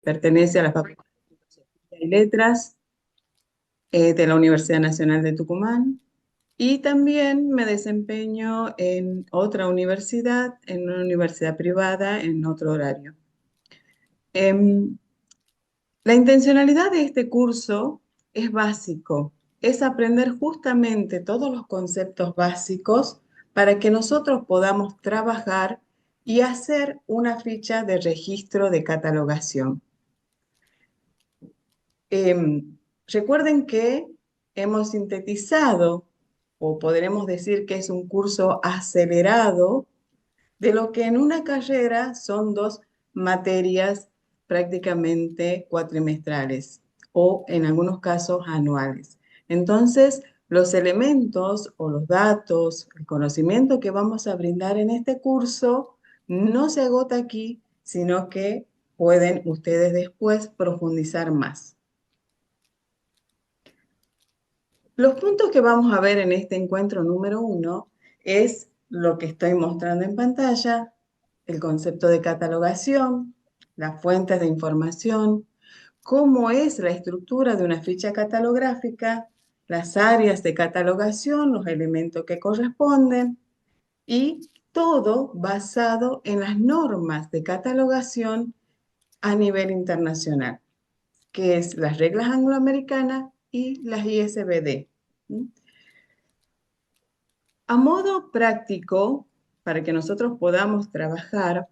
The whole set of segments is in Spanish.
Pertenece a la Facultad de Filosofía y Letras de la Universidad Nacional de Tucumán y también me desempeño en otra universidad, en una universidad privada, en otro horario. Em, la intencionalidad de este curso es básico, es aprender justamente todos los conceptos básicos para que nosotros podamos trabajar y hacer una ficha de registro de catalogación. Recuerden que hemos sintetizado, o podremos decir que es un curso acelerado, de lo que en una carrera son dos materias prácticamente cuatrimestrales o en algunos casos anuales. Entonces, los elementos o los datos, el conocimiento que vamos a brindar en este curso no se agota aquí, sino que pueden ustedes después profundizar más. Los puntos que vamos a ver en este encuentro número 1 es lo que estoy mostrando en pantalla, el concepto de catalogación, las fuentes de información, cómo es la estructura de una ficha catalográfica, las áreas de catalogación, los elementos que corresponden y todo basado en las normas de catalogación a nivel internacional, que es las reglas angloamericanas y las ISBD. A modo práctico, para que nosotros podamos trabajar,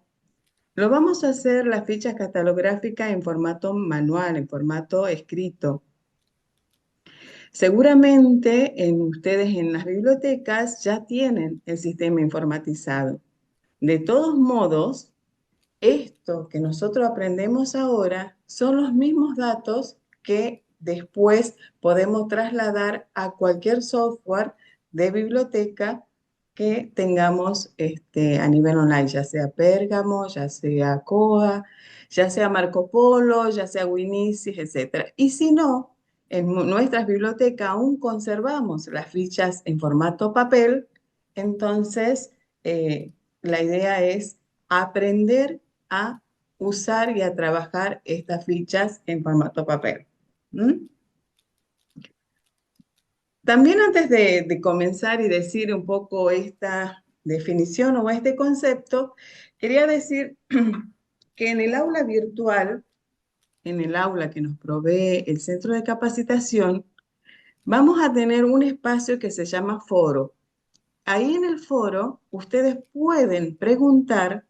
lo vamos a hacer la ficha catalográfica en formato manual, en formato escrito. Seguramente ustedes en las bibliotecas ya tienen el sistema informatizado. De todos modos, esto que nosotros aprendemos ahora son los mismos datos que después podemos trasladar a cualquier software de biblioteca que tengamos a nivel online, ya sea Pérgamo, ya sea Coa, ya sea Marco Polo, ya sea Winisis, etc. Y si no, en nuestras bibliotecas aún conservamos las fichas en formato papel, entonces la idea es aprender a usar y a trabajar estas fichas en formato papel. ¿Mm? También antes de comenzar y decir un poco esta definición o este concepto, quería decir que en el aula virtual, en el aula que nos provee el centro de capacitación, vamos a tener un espacio que se llama foro. Ahí en el foro ustedes pueden preguntar,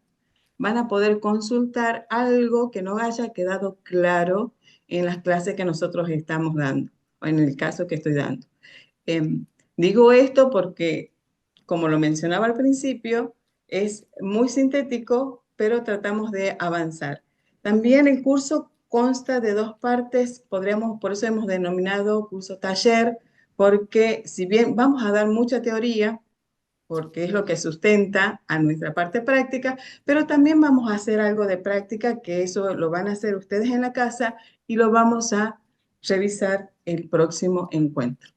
van a poder consultar algo que no haya quedado claro en las clases que nosotros estamos dando, o en el caso que estoy dando. Digo esto porque, como lo mencionaba al principio, es muy sintético, pero tratamos de avanzar. También el curso consta de dos partes, por eso hemos denominado curso taller, porque si bien vamos a dar mucha teoría, porque es lo que sustenta a nuestra parte práctica, pero también vamos a hacer algo de práctica, que eso lo van a hacer ustedes en la casa y lo vamos a revisar el próximo encuentro.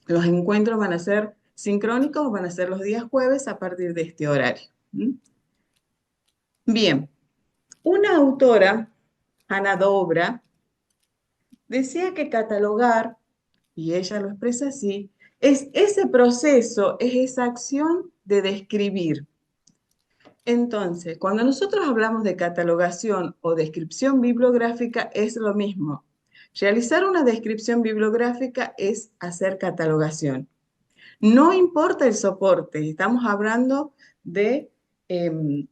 Los encuentros van a ser sincrónicos, van a ser los días jueves a partir de este horario. ¿Mm? Bien, una autora, Ana Dobra, decía que catalogar, y ella lo expresa así, es ese proceso, es esa acción de describir. Entonces, cuando nosotros hablamos de catalogación o descripción bibliográfica, es lo mismo. Realizar una descripción bibliográfica es hacer catalogación. No importa el soporte, estamos hablando de, em,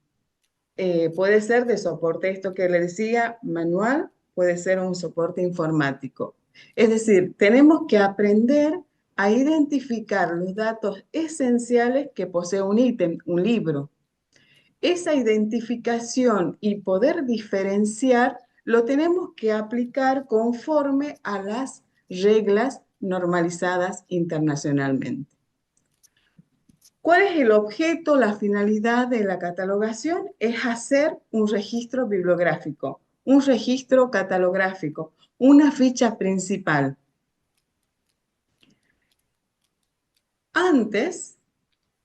puede ser de soporte, esto que le decía, manual, puede ser un soporte informático. Es decir, tenemos que aprender a identificar los datos esenciales que posee un ítem, un libro. Esa identificación y poder diferenciar lo tenemos que aplicar conforme a las reglas normalizadas internacionalmente. ¿Cuál es el objeto, la finalidad de la catalogación? Es hacer un registro bibliográfico, un registro catalográfico, una ficha principal. Antes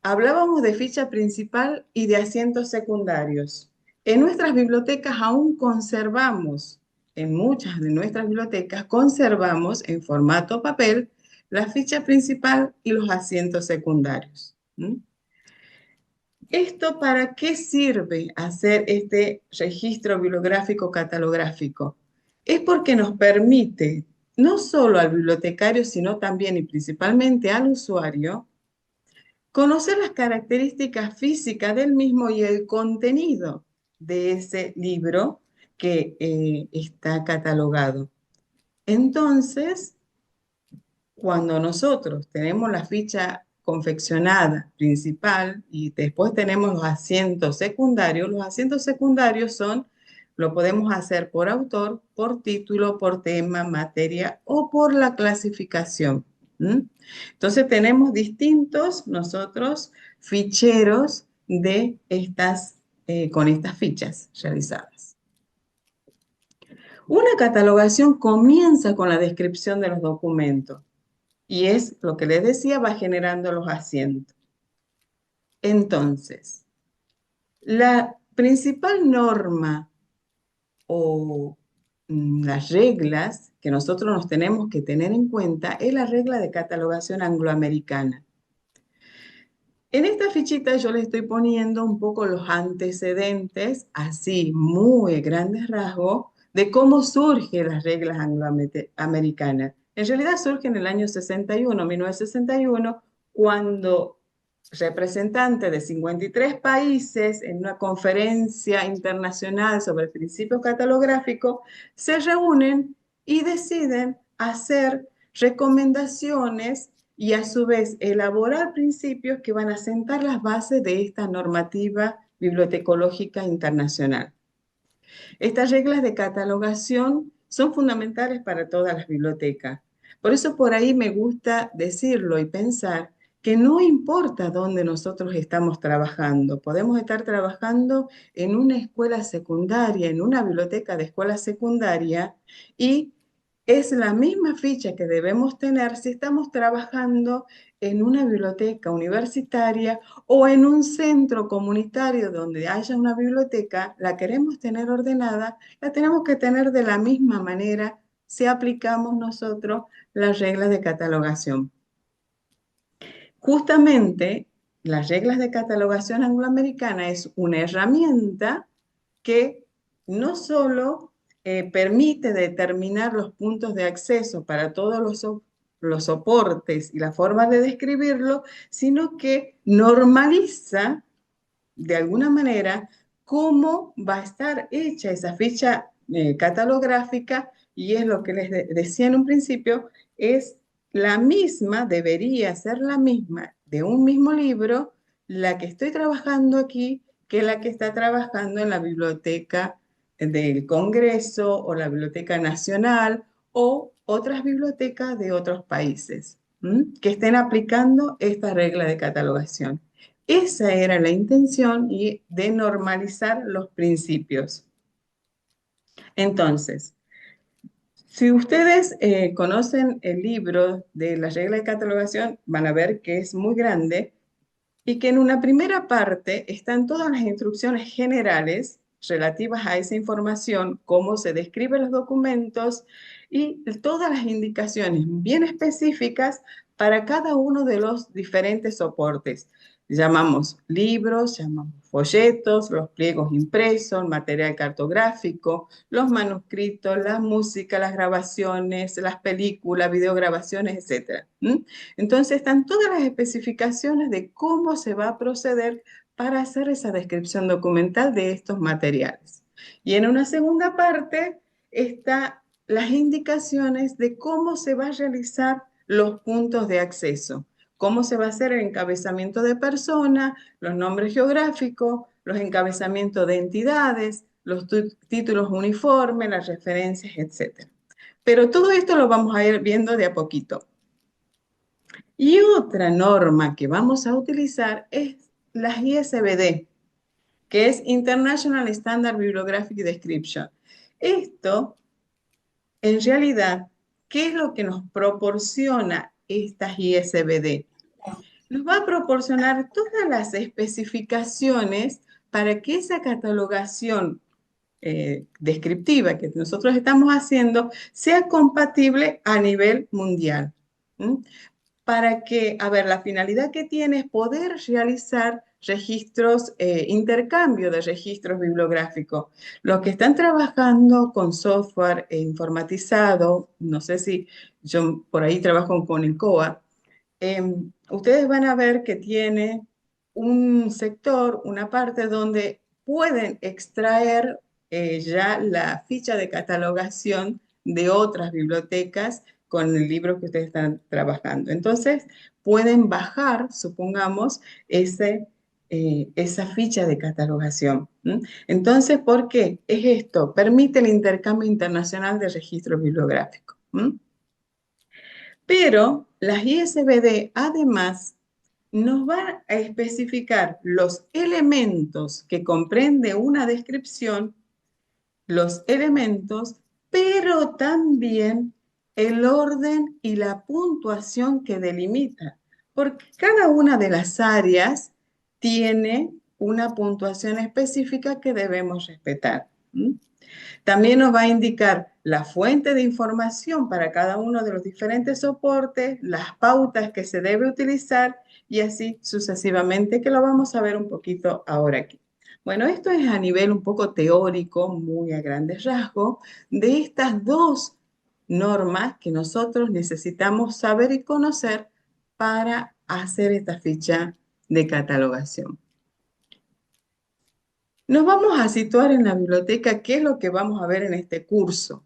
hablábamos de ficha principal y de asientos secundarios. En nuestras bibliotecas aún conservamos, en muchas de nuestras bibliotecas conservamos en formato papel la ficha principal y los asientos secundarios. ¿Esto para qué sirve hacer este registro bibliográfico catalográfico? Es porque nos permite, no solo al bibliotecario, sino también y principalmente al usuario, conocer las características físicas del mismo y el contenido de ese libro que está catalogado. Entonces, cuando nosotros tenemos la ficha confeccionada principal y después tenemos los asientos secundarios son, lo podemos hacer por autor, por título, por tema, materia o por la clasificación. Entonces tenemos distintos nosotros ficheros de con estas fichas realizadas. Una catalogación comienza con la descripción de los documentos. Y es lo que les decía, va generando los asientos. Entonces, la principal norma o las reglas que nosotros nos tenemos que tener en cuenta es la regla de catalogación angloamericana. En esta fichita yo le estoy poniendo un poco los antecedentes, así muy grandes rasgos, de cómo surgen las reglas angloamericanas. En realidad surgen en el año 61, 1961, cuando representantes de 53 países en una conferencia internacional sobre principios catalográficos se reúnen y deciden hacer recomendaciones y a su vez elaborar principios que van a sentar las bases de esta normativa bibliotecológica internacional. Estas reglas de catalogación son fundamentales para todas las bibliotecas. Por eso por ahí me gusta decirlo y pensar que no importa dónde nosotros estamos trabajando, podemos estar trabajando en una escuela secundaria, en una biblioteca de escuela secundaria, y es la misma ficha que debemos tener si estamos trabajando en una biblioteca universitaria o en un centro comunitario donde haya una biblioteca. La queremos tener ordenada, la tenemos que tener de la misma manera si aplicamos nosotros las reglas de catalogación. Justamente, las reglas de catalogación angloamericana es una herramienta que no solo permite determinar los puntos de acceso para todos los soportes y la forma de describirlo, sino que normaliza de alguna manera cómo va a estar hecha esa ficha catalográfica, y es lo que les decía en un principio, es la misma, debería ser la misma de un mismo libro, la que estoy trabajando aquí, que la que está trabajando en la biblioteca del Congreso o la Biblioteca Nacional o otras bibliotecas de otros países, que estén aplicando esta regla de catalogación. Esa era la intención y de normalizar los principios. Entonces, si ustedes conocen el libro de la regla de catalogación, van a ver que es muy grande y que en una primera parte están todas las instrucciones generales relativas a esa información, cómo se describen los documentos y todas las indicaciones bien específicas para cada uno de los diferentes soportes. Llamamos libros, llamamos folletos, los pliegos impresos, material cartográfico, los manuscritos, la música, las grabaciones, las películas, videograbaciones, etc. Entonces están todas las especificaciones de cómo se va a proceder para hacer esa descripción documental de estos materiales. Y en una segunda parte están las indicaciones de cómo se va a realizar los puntos de acceso, cómo se va a hacer el encabezamiento de persona, los nombres geográficos, los encabezamientos de entidades, los títulos uniformes, las referencias, etc. Pero todo esto lo vamos a ir viendo de a poquito. Y otra norma que vamos a utilizar es las ISBD, que es International Standard Bibliographic Description. Esto, en realidad, ¿qué es lo que nos proporciona estas ISBD? Nos va a proporcionar todas las especificaciones para que esa catalogación descriptiva que nosotros estamos haciendo sea compatible a nivel mundial. ¿Mm? Para que, a ver, la finalidad que tiene es poder realizar registros, intercambio de registros bibliográficos. Los que están trabajando con software informatizado, no sé si yo por ahí trabajo con ENCOA, ustedes van a ver que tiene un sector, una parte donde pueden extraer ya la ficha de catalogación de otras bibliotecas con el libro que ustedes están trabajando. Entonces, pueden bajar, supongamos, esa ficha de catalogación. ¿M? Entonces, ¿por qué? Es esto, permite el intercambio internacional de registros bibliográficos. ¿M? Pero las ISBD además nos van a especificar los elementos que comprende una descripción, los elementos, pero también el orden y la puntuación que delimita, porque cada una de las áreas tiene una puntuación específica que debemos respetar. ¿Mm? También nos va a indicar la fuente de información para cada uno de los diferentes soportes, las pautas que se debe utilizar y así sucesivamente, que lo vamos a ver un poquito ahora aquí. Bueno, esto es a nivel un poco teórico, muy a grandes rasgos, de estas dos normas que nosotros necesitamos saber y conocer para hacer esta ficha de catalogación. Nos vamos a situar en la biblioteca, ¿qué es lo que vamos a ver en este curso?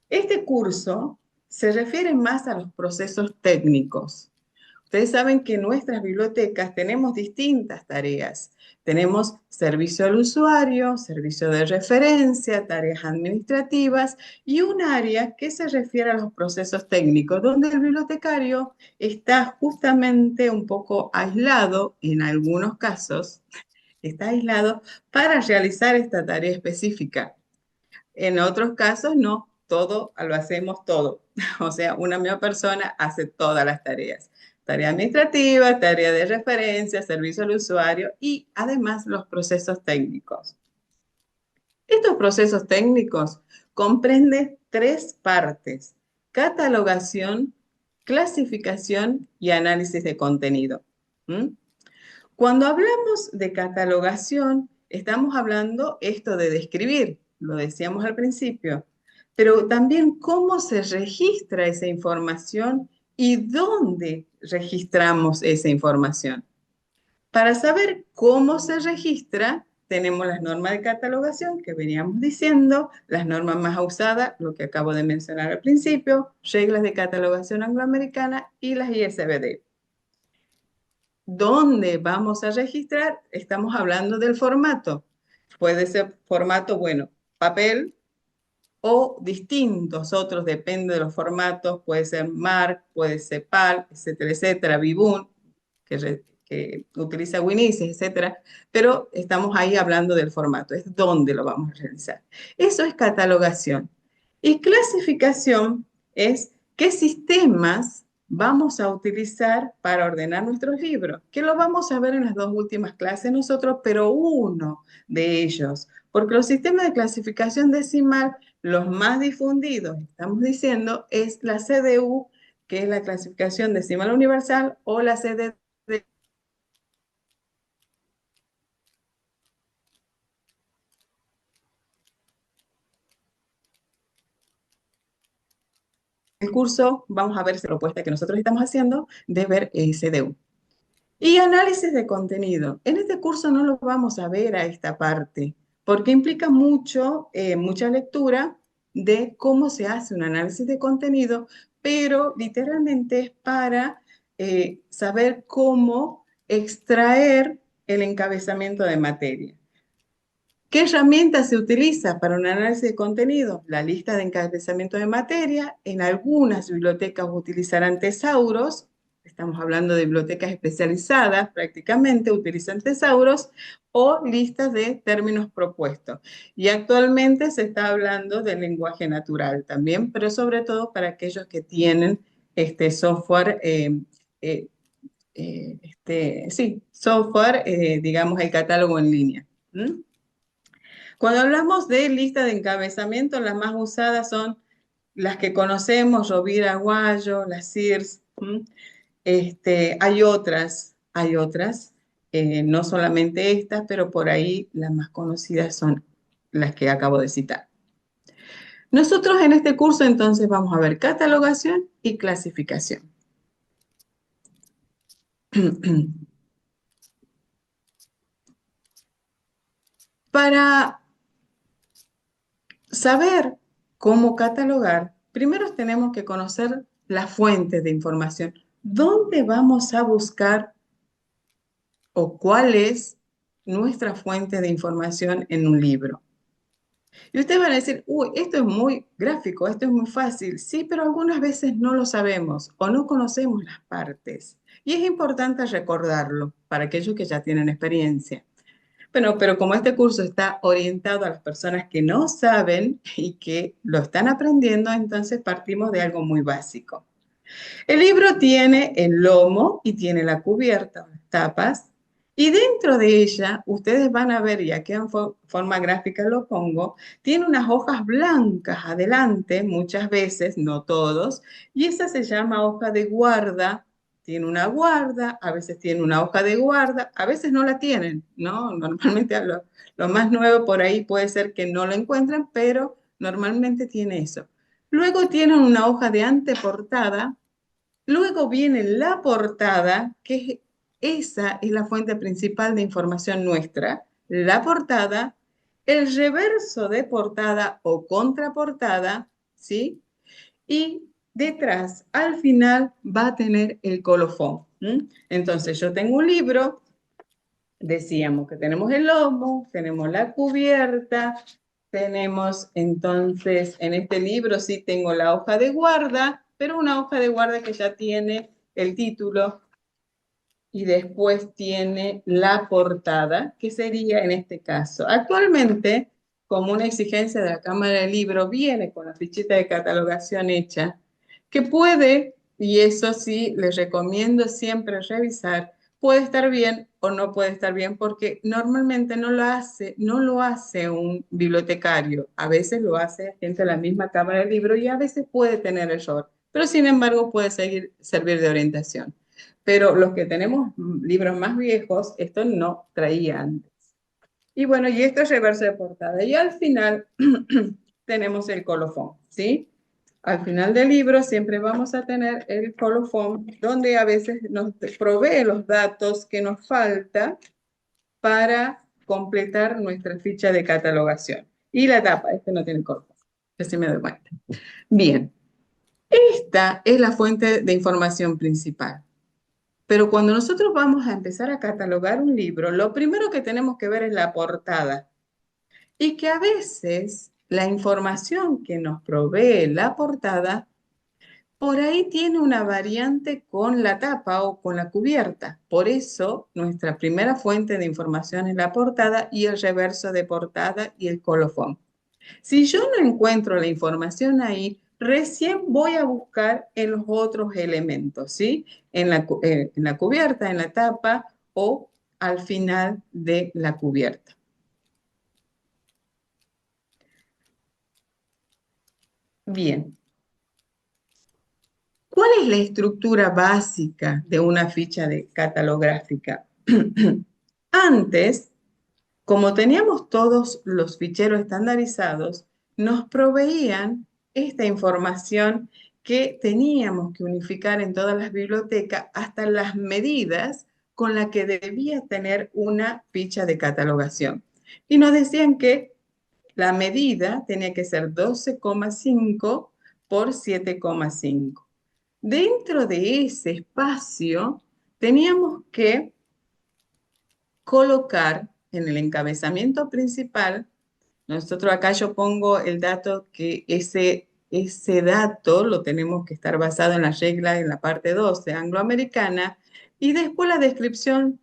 Este curso se refiere más a los procesos técnicos. Ustedes saben que en nuestras bibliotecas tenemos distintas tareas. Tenemos servicio al usuario, servicio de referencia, tareas administrativas y un área que se refiere a los procesos técnicos, donde el bibliotecario está justamente un poco aislado, en algunos casos, está aislado para realizar esta tarea específica. En otros casos, no, todo lo hacemos todo. O sea, una misma persona hace todas las tareas. Tarea administrativa, tarea de referencia, servicio al usuario y además los procesos técnicos. Estos procesos técnicos comprenden tres partes: catalogación, clasificación y análisis de contenido. ¿Mm? Cuando hablamos de catalogación, estamos hablando esto de describir, lo decíamos al principio, pero también cómo se registra esa información y dónde registramos esa información. Para saber cómo se registra, tenemos las normas de catalogación que veníamos diciendo, las normas más usadas, lo que acabo de mencionar al principio, reglas de catalogación angloamericana y las ISBD. ¿Dónde vamos a registrar? Estamos hablando del formato. Puede ser formato, bueno, papel o distintos otros, depende de los formatos. Puede ser MARC, puede ser PAL, etcétera, etcétera, Bibun, que utiliza Winisis, etcétera. Pero estamos ahí hablando del formato, es dónde lo vamos a realizar. Eso es catalogación. Y clasificación es qué sistemas vamos a utilizar para ordenar nuestros libros, que lo vamos a ver en las dos últimas clases nosotros, pero uno de ellos, porque los sistemas de clasificación decimal, los más difundidos, estamos diciendo, es la CDU, que es la clasificación decimal universal, o la CDD. El curso vamos a ver esa propuesta que nosotros estamos haciendo de ver CDU. Y análisis de contenido. En este curso no lo vamos a ver a esta parte, porque implica mucho, mucha lectura de cómo se hace un análisis de contenido, pero literalmente es para saber cómo extraer el encabezamiento de materia. ¿Qué herramienta se utiliza para un análisis de contenido? La lista de encabezamiento de materia. En algunas bibliotecas utilizarán tesauros. Estamos hablando de bibliotecas especializadas, prácticamente utilizan tesauros o listas de términos propuestos. Y actualmente se está hablando del lenguaje natural también, pero sobre todo para aquellos que tienen este software sí, software, digamos, el catálogo en línea. ¿Mm? Cuando hablamos de lista de encabezamiento, las más usadas son las que conocemos, Rovira, Aguayo, las CIRS. ¿M? Hay otras, no solamente estas, pero por ahí las más conocidas son las que acabo de citar. Nosotros en este curso entonces vamos a ver catalogación y clasificación. Para saber cómo catalogar, primero tenemos que conocer las fuentes de información. ¿Dónde vamos a buscar o cuál es nuestra fuente de información en un libro? Y ustedes van a decir, uy, esto es muy gráfico, esto es muy fácil. Sí, pero algunas veces no lo sabemos o no conocemos las partes. Y es importante recordarlo para aquellos que ya tienen experiencia. Bueno, pero como este curso está orientado a las personas que no saben y que lo están aprendiendo, entonces partimos de algo muy básico. El libro tiene el lomo y tiene la cubierta, las tapas, y dentro de ella, ustedes van a ver, y aquí en forma gráfica lo pongo, tiene unas hojas blancas adelante, muchas veces, no todos, y esa se llama hoja de guarda. Tiene una guarda, a veces tiene una hoja de guarda, a veces no la tienen, ¿no? Normalmente lo más nuevo por ahí puede ser que no lo encuentren, pero normalmente tiene eso. Luego tienen una hoja de anteportada. Luego viene la portada, esa es la fuente principal de información nuestra. La portada, el reverso de portada o contraportada, ¿sí? Y detrás, al final, va a tener el colofón. ¿M? Entonces, yo tengo un libro, decíamos que tenemos el lomo, tenemos la cubierta, tenemos entonces, en este libro sí tengo la hoja de guarda, pero una hoja de guarda que ya tiene el título y después tiene la portada, que sería en este caso. Actualmente, como una exigencia de la Cámara del Libro, viene con la fichita de catalogación hecha, que puede, y eso sí, les recomiendo siempre revisar, puede estar bien o no puede estar bien, porque normalmente no lo hace un bibliotecario, a veces lo hace gente de la misma Cámara del Libro y a veces puede tener error, pero sin embargo puede servir de orientación. Pero los que tenemos libros más viejos, esto no traía antes. Y bueno, y esto es reverso de portada. Y al final tenemos el colofón, ¿sí? Al final del libro siempre vamos a tener el colofón, donde a veces nos provee los datos que nos falta para completar nuestra ficha de catalogación. Y la tapa, este no tiene colofón, así me doy cuenta. Bien, esta es la fuente de información principal. Pero cuando nosotros vamos a empezar a catalogar un libro, lo primero que tenemos que ver es la portada. Y que a veces la información que nos provee la portada, por ahí tiene una variante con la tapa o con la cubierta. Por eso nuestra primera fuente de información es la portada y el reverso de portada y el colofón. Si yo no encuentro la información ahí, recién voy a buscar en los otros elementos, ¿sí? En la cubierta, en la tapa o al final de la cubierta. Bien, ¿cuál es la estructura básica de una ficha de catalográfica? Antes, como teníamos todos los ficheros estandarizados, nos proveían esta información que teníamos que unificar en todas las bibliotecas hasta las medidas con las que debía tener una ficha de catalogación. Y nos decían que la medida tenía que ser 12,5 por 7,5. Dentro de ese espacio teníamos que colocar en el encabezamiento principal. Nosotros acá yo pongo el dato que ese dato lo tenemos que estar basado en la regla en la parte 12 angloamericana y después la descripción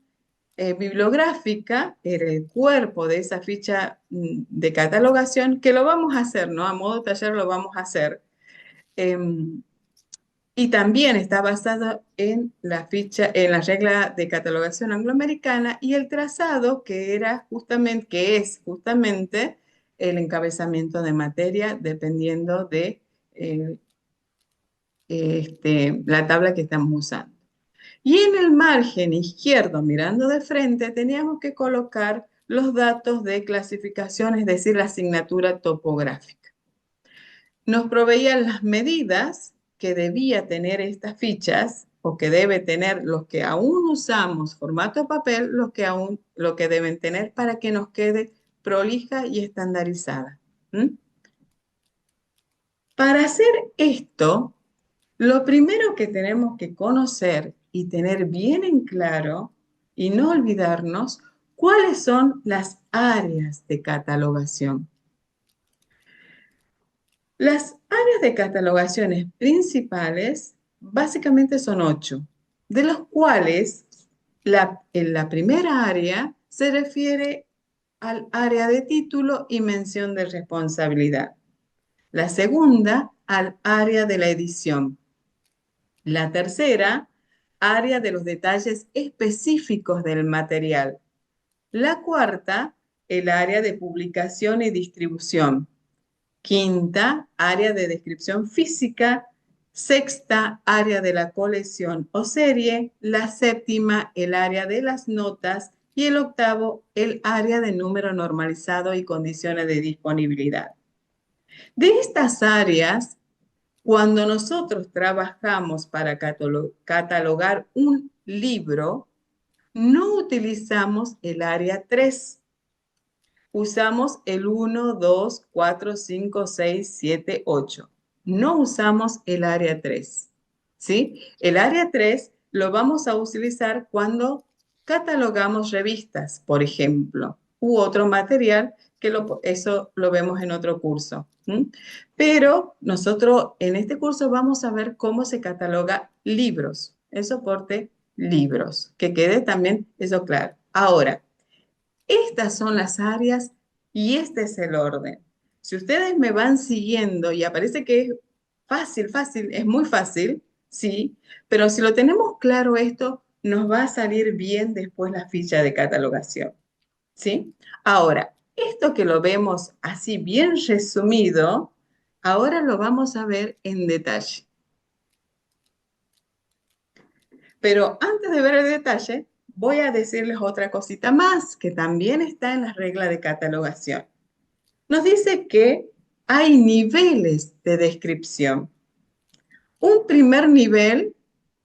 bibliográfica era el cuerpo de esa ficha de catalogación que lo vamos a hacer, ¿no? A modo taller lo vamos a hacer. Em, y también está basado en la ficha, en la regla de catalogación angloamericana y el trazado que es justamente el encabezamiento de materia dependiendo de eh, la tabla que estamos usando. Y en el margen izquierdo, mirando de frente, teníamos que colocar los datos de clasificación, es decir, la asignatura topográfica. Nos proveían las medidas que debía tener estas fichas o que debe tener los que aún usamos formato papel, lo que deben tener para que nos quede prolija y estandarizada. ¿Mm? Para hacer esto, lo primero que tenemos que conocer y tener bien en claro y no olvidarnos cuáles son las áreas de catalogación. Las áreas de catalogaciones principales básicamente son 8, de los cuales en la primera área se refiere al área de título y mención de responsabilidad. La segunda, al área de la edición. La tercera, área de los detalles específicos del material. La cuarta, el área de publicación y distribución. Quinta, área de descripción física. Sexta, área de la colección o serie. La séptima, el área de las notas. Y el octavo, el área de número normalizado y condiciones de disponibilidad. De estas áreas, cuando nosotros trabajamos para catalogar un libro, no utilizamos el área 3. Usamos el 1, 2, 4, 5, 6, 7, 8. No usamos el área 3. ¿Sí? El área 3 lo vamos a utilizar cuando catalogamos revistas, por ejemplo, u otro material, eso lo vemos en otro curso. ¿Mm? Pero nosotros en este curso vamos a ver cómo se cataloga libros, el soporte libros, que quede también eso claro. Ahora, estas son las áreas y este es el orden. Si ustedes me van siguiendo y aparece que es fácil, fácil, es muy fácil, sí, pero si lo tenemos claro esto, nos va a salir bien después la ficha de catalogación, ¿sí? Ahora, esto que lo vemos así bien resumido, ahora lo vamos a ver en detalle. Pero antes de ver el detalle, voy a decirles otra cosita más que también está en las reglas de catalogación. Nos dice que hay niveles de descripción. Un primer nivel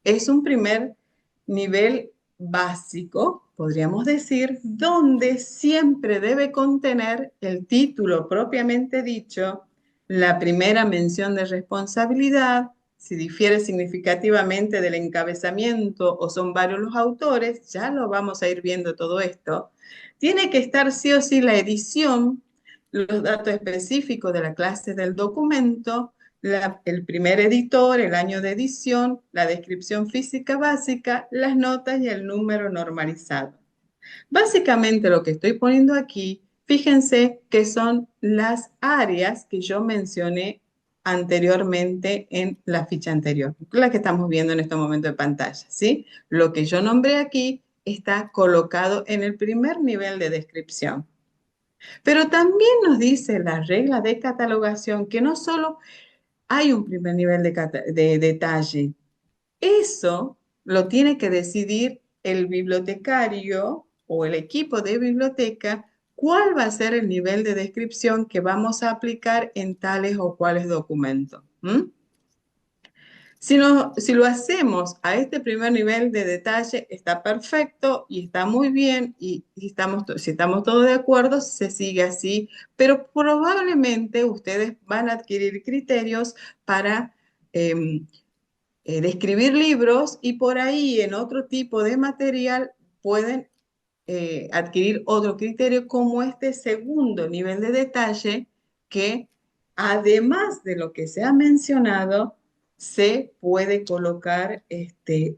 es un primer nivel básico, podríamos decir, donde siempre debe contener el título propiamente dicho, la primera mención de responsabilidad, si difiere significativamente del encabezamiento o son varios los autores, ya lo vamos a ir viendo todo esto. Tiene que estar sí o sí la edición, los datos específicos de la clase del documento, el primer editor, el año de edición, la descripción física básica, las notas y el número normalizado. Básicamente lo que estoy poniendo aquí, fíjense que son las áreas que yo mencioné anteriormente en la ficha anterior, la que estamos viendo en este momento de pantalla, ¿sí? Lo que yo nombré aquí está colocado en el primer nivel de descripción. Pero también nos dice la regla de catalogación que no solo hay un primer nivel de detalle. Eso lo tiene que decidir el bibliotecario o el equipo de biblioteca cuál va a ser el nivel de descripción que vamos a aplicar en tales o cuales documentos. ¿Mm? Si lo hacemos a este primer nivel de detalle, está perfecto y está muy bien si estamos todos de acuerdo, se sigue así, pero probablemente ustedes van a adquirir criterios para describir libros y por ahí en otro tipo de material pueden adquirir otro criterio como este segundo nivel de detalle que además de lo que se ha mencionado, se puede colocar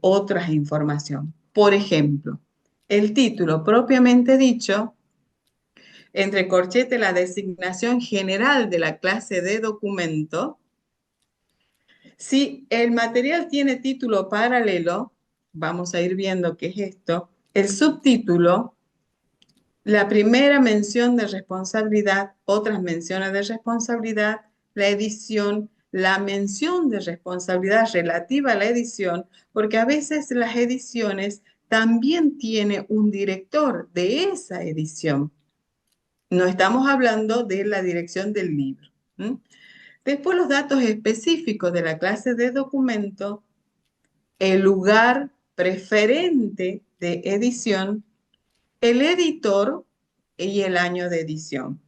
otras información. Por ejemplo, el título propiamente dicho, entre corchetes la designación general de la clase de documento, Si el material tiene título paralelo, vamos a ir viendo qué es esto, el subtítulo, la primera mención de responsabilidad, otras menciones de responsabilidad, la edición, la mención de responsabilidad relativa a la edición, porque a veces las ediciones también tiene un director de esa edición. No estamos hablando de la dirección del libro. ¿M? Después los datos específicos de la clase de documento, el lugar preferente de edición, el editor y el año de edición.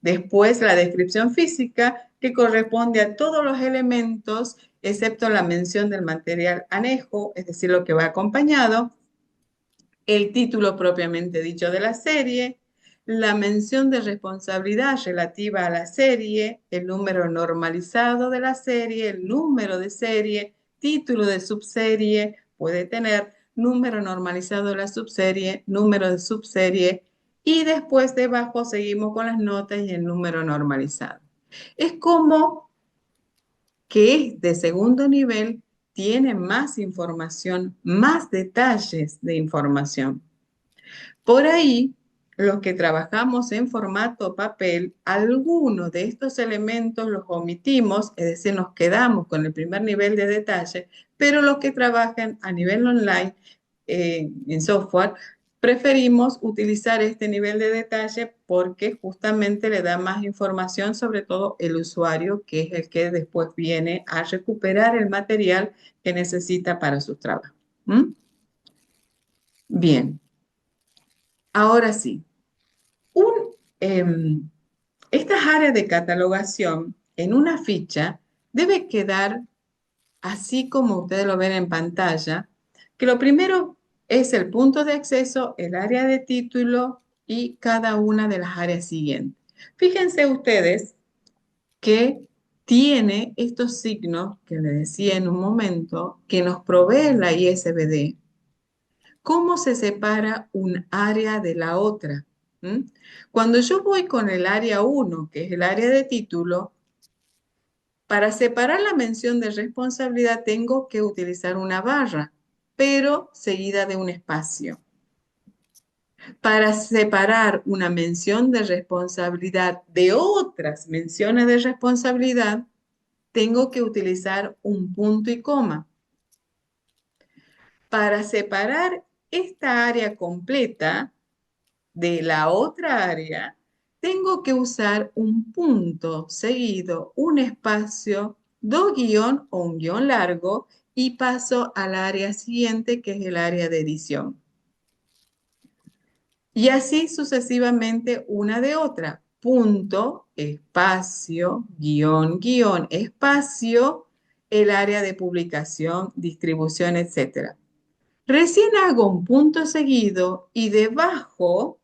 Después la descripción física que corresponde a todos los elementos excepto la mención del material anejo, es decir, lo que va acompañado, el título propiamente dicho de la serie, la mención de responsabilidad relativa a la serie, el número normalizado de la serie, el número de serie, título de subserie, puede tener número normalizado de la subserie, número de subserie, y después debajo seguimos con las notas y el número normalizado. Es como que es de segundo nivel, tiene más información, más detalles de información. Por ahí, los que trabajamos en formato papel, algunos de estos elementos los omitimos, es decir, nos quedamos con el primer nivel de detalle, pero los que trabajan a nivel online, en software, preferimos utilizar este nivel de detalle porque justamente le da más información, sobre todo el usuario, que es el que después viene a recuperar el material que necesita para su trabajo. ¿Mm? Bien, ahora sí. Un, em, Estas áreas de catalogación en una ficha debe quedar así como ustedes lo ven en pantalla, que lo primero es el punto de acceso, el área de título y cada una de las áreas siguientes. Fíjense ustedes que tiene estos signos que les decía en un momento que nos provee la ISBD. ¿Cómo se separa un área de la otra? ¿Mm? Cuando yo voy con el área 1, que es el área de título, para separar la mención de responsabilidad tengo que utilizar una barra, pero seguida de un espacio. Para separar una mención de responsabilidad de otras menciones de responsabilidad, tengo que utilizar un punto y coma. Para separar esta área completa de la otra área, tengo que usar un punto seguido, un espacio, dos guión o un guión largo y paso al área siguiente, que es el área de edición. Y así sucesivamente una de otra. Punto, espacio, guión, guión, espacio, el área de publicación, distribución, etc. Recién hago un punto seguido y debajo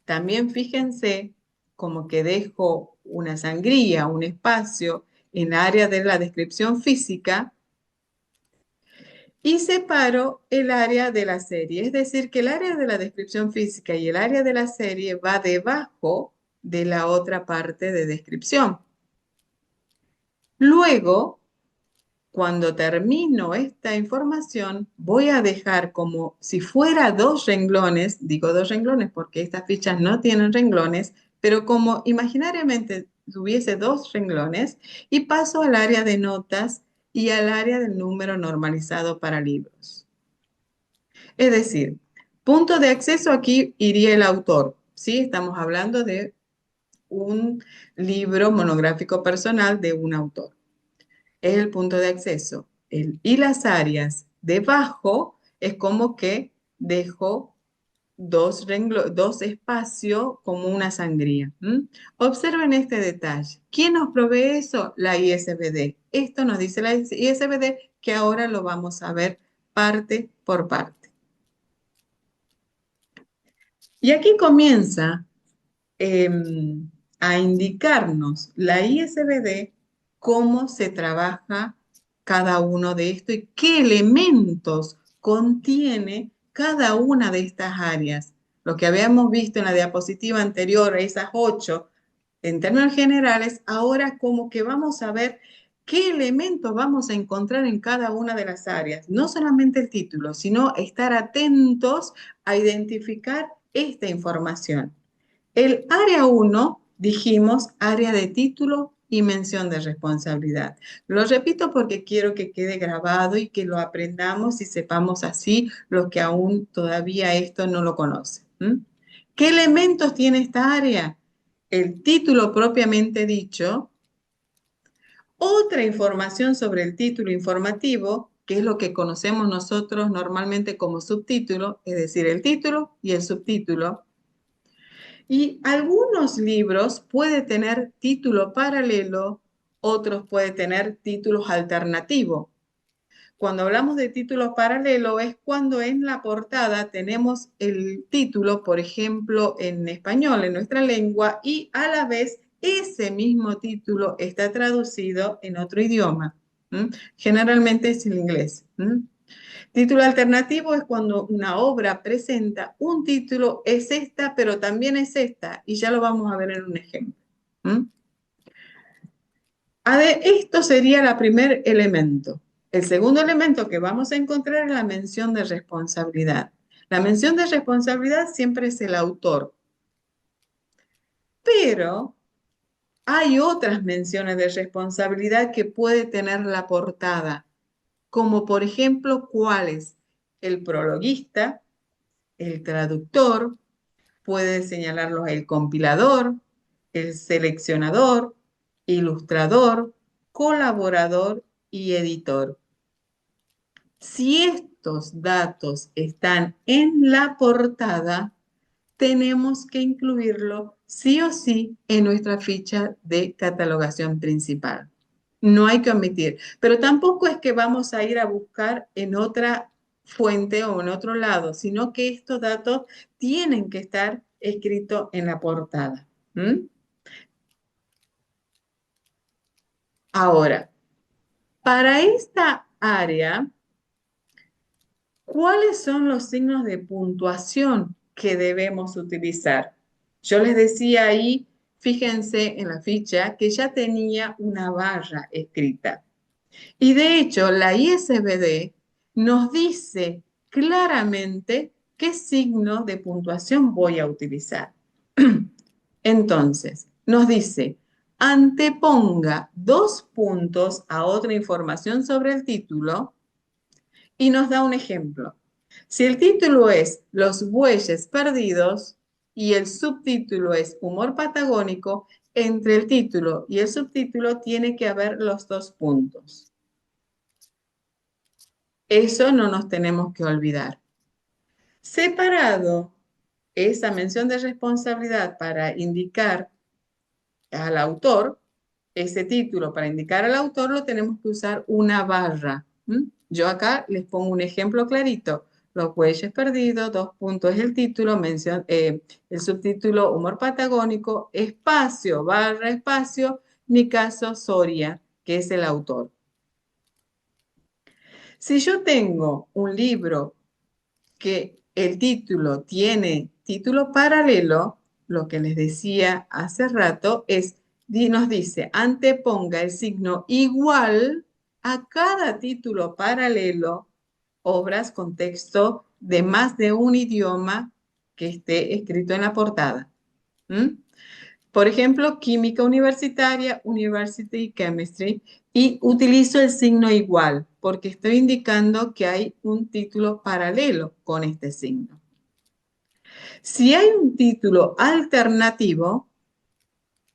también fíjense como que dejo una sangría, un espacio en el área de la descripción física y separo el área de la serie. Es decir, que el área de la descripción física y el área de la serie va debajo de la otra parte de descripción. Luego, cuando termino esta información, voy a dejar como si fuera dos renglones, digo dos renglones porque estas fichas no tienen renglones, pero como imaginariamente tuviese dos renglones y paso al área de notas y al área del número normalizado para libros. Es decir, punto de acceso aquí iría el autor, ¿sí? Estamos hablando de un libro monográfico personal de un autor. Es el punto de acceso. Y las áreas debajo es como que dejo dos espacios como una sangría. ¿M? Observen este detalle. ¿Quién nos provee eso? La ISBD. Esto nos dice la ISBD que ahora lo vamos a ver parte por parte. Y aquí comienza a indicarnos la ISBD cómo se trabaja cada uno de estos y qué elementos contiene cada una de estas áreas. Lo que habíamos visto en la diapositiva anterior, esas 8, en términos generales, ahora como que vamos a ver qué elementos vamos a encontrar en cada una de las áreas. No solamente el título, sino estar atentos a identificar esta información. El área 1, dijimos, área de título y mención de responsabilidad. Lo repito porque quiero que quede grabado y que lo aprendamos y sepamos así los que aún todavía esto no lo conocen. ¿Qué elementos tiene esta área? El título propiamente dicho, otra información sobre el título informativo, que es lo que conocemos nosotros normalmente como subtítulo, es decir, el título y el subtítulo. Y algunos libros pueden tener título paralelo, otros pueden tener títulos alternativos. Cuando hablamos de títulos paralelos es cuando en la portada tenemos el título, por ejemplo, en español, en nuestra lengua, y a la vez ese mismo título está traducido en otro idioma. Generalmente es el inglés. Título alternativo es cuando una obra presenta un título, es esta, pero también es esta, y ya lo vamos a ver en un ejemplo. Esto sería el primer elemento. El segundo elemento que vamos a encontrar es la mención de responsabilidad. La mención de responsabilidad siempre es el autor, pero hay otras menciones de responsabilidad que puede tener la portada, como por ejemplo, ¿cuáles? El prologuista, el traductor, puede señalarlos el compilador, el seleccionador, ilustrador, colaborador y editor. Si estos datos están en la portada, tenemos que incluirlo sí o sí en nuestra ficha de catalogación principal. No hay que omitir, pero tampoco es que vamos a ir a buscar en otra fuente o en otro lado, sino que estos datos tienen que estar escritos en la portada. Ahora, para esta área, ¿cuáles son los signos de puntuación que debemos utilizar? Yo les decía ahí, fíjense en la ficha, que ya tenía una barra escrita. Y de hecho, la ISBD nos dice claramente qué signo de puntuación voy a utilizar. Entonces, nos dice, anteponga 2 puntos a otra información sobre el título y nos da un ejemplo. Si el título es Los bueyes perdidos y el subtítulo es Humor patagónico, entre el título y el subtítulo tiene que haber los 2 puntos. Eso no nos tenemos que olvidar. Separado esa mención de responsabilidad para indicar al autor, ese título para indicar al autor lo tenemos que usar una barra. Yo acá les pongo un ejemplo clarito. Los bueyes perdidos, 2 puntos es el título, el subtítulo Humor patagónico, espacio, barra, espacio, mi caso Soria, que es el autor. Si yo tengo un libro que el título tiene título paralelo, lo que les decía hace rato es, nos dice, anteponga el signo igual a cada título paralelo, obras con texto de más de un idioma que esté escrito en la portada. Por ejemplo, química universitaria, University Chemistry, y utilizo el signo igual porque estoy indicando que hay un título paralelo con este signo. Si hay un título alternativo,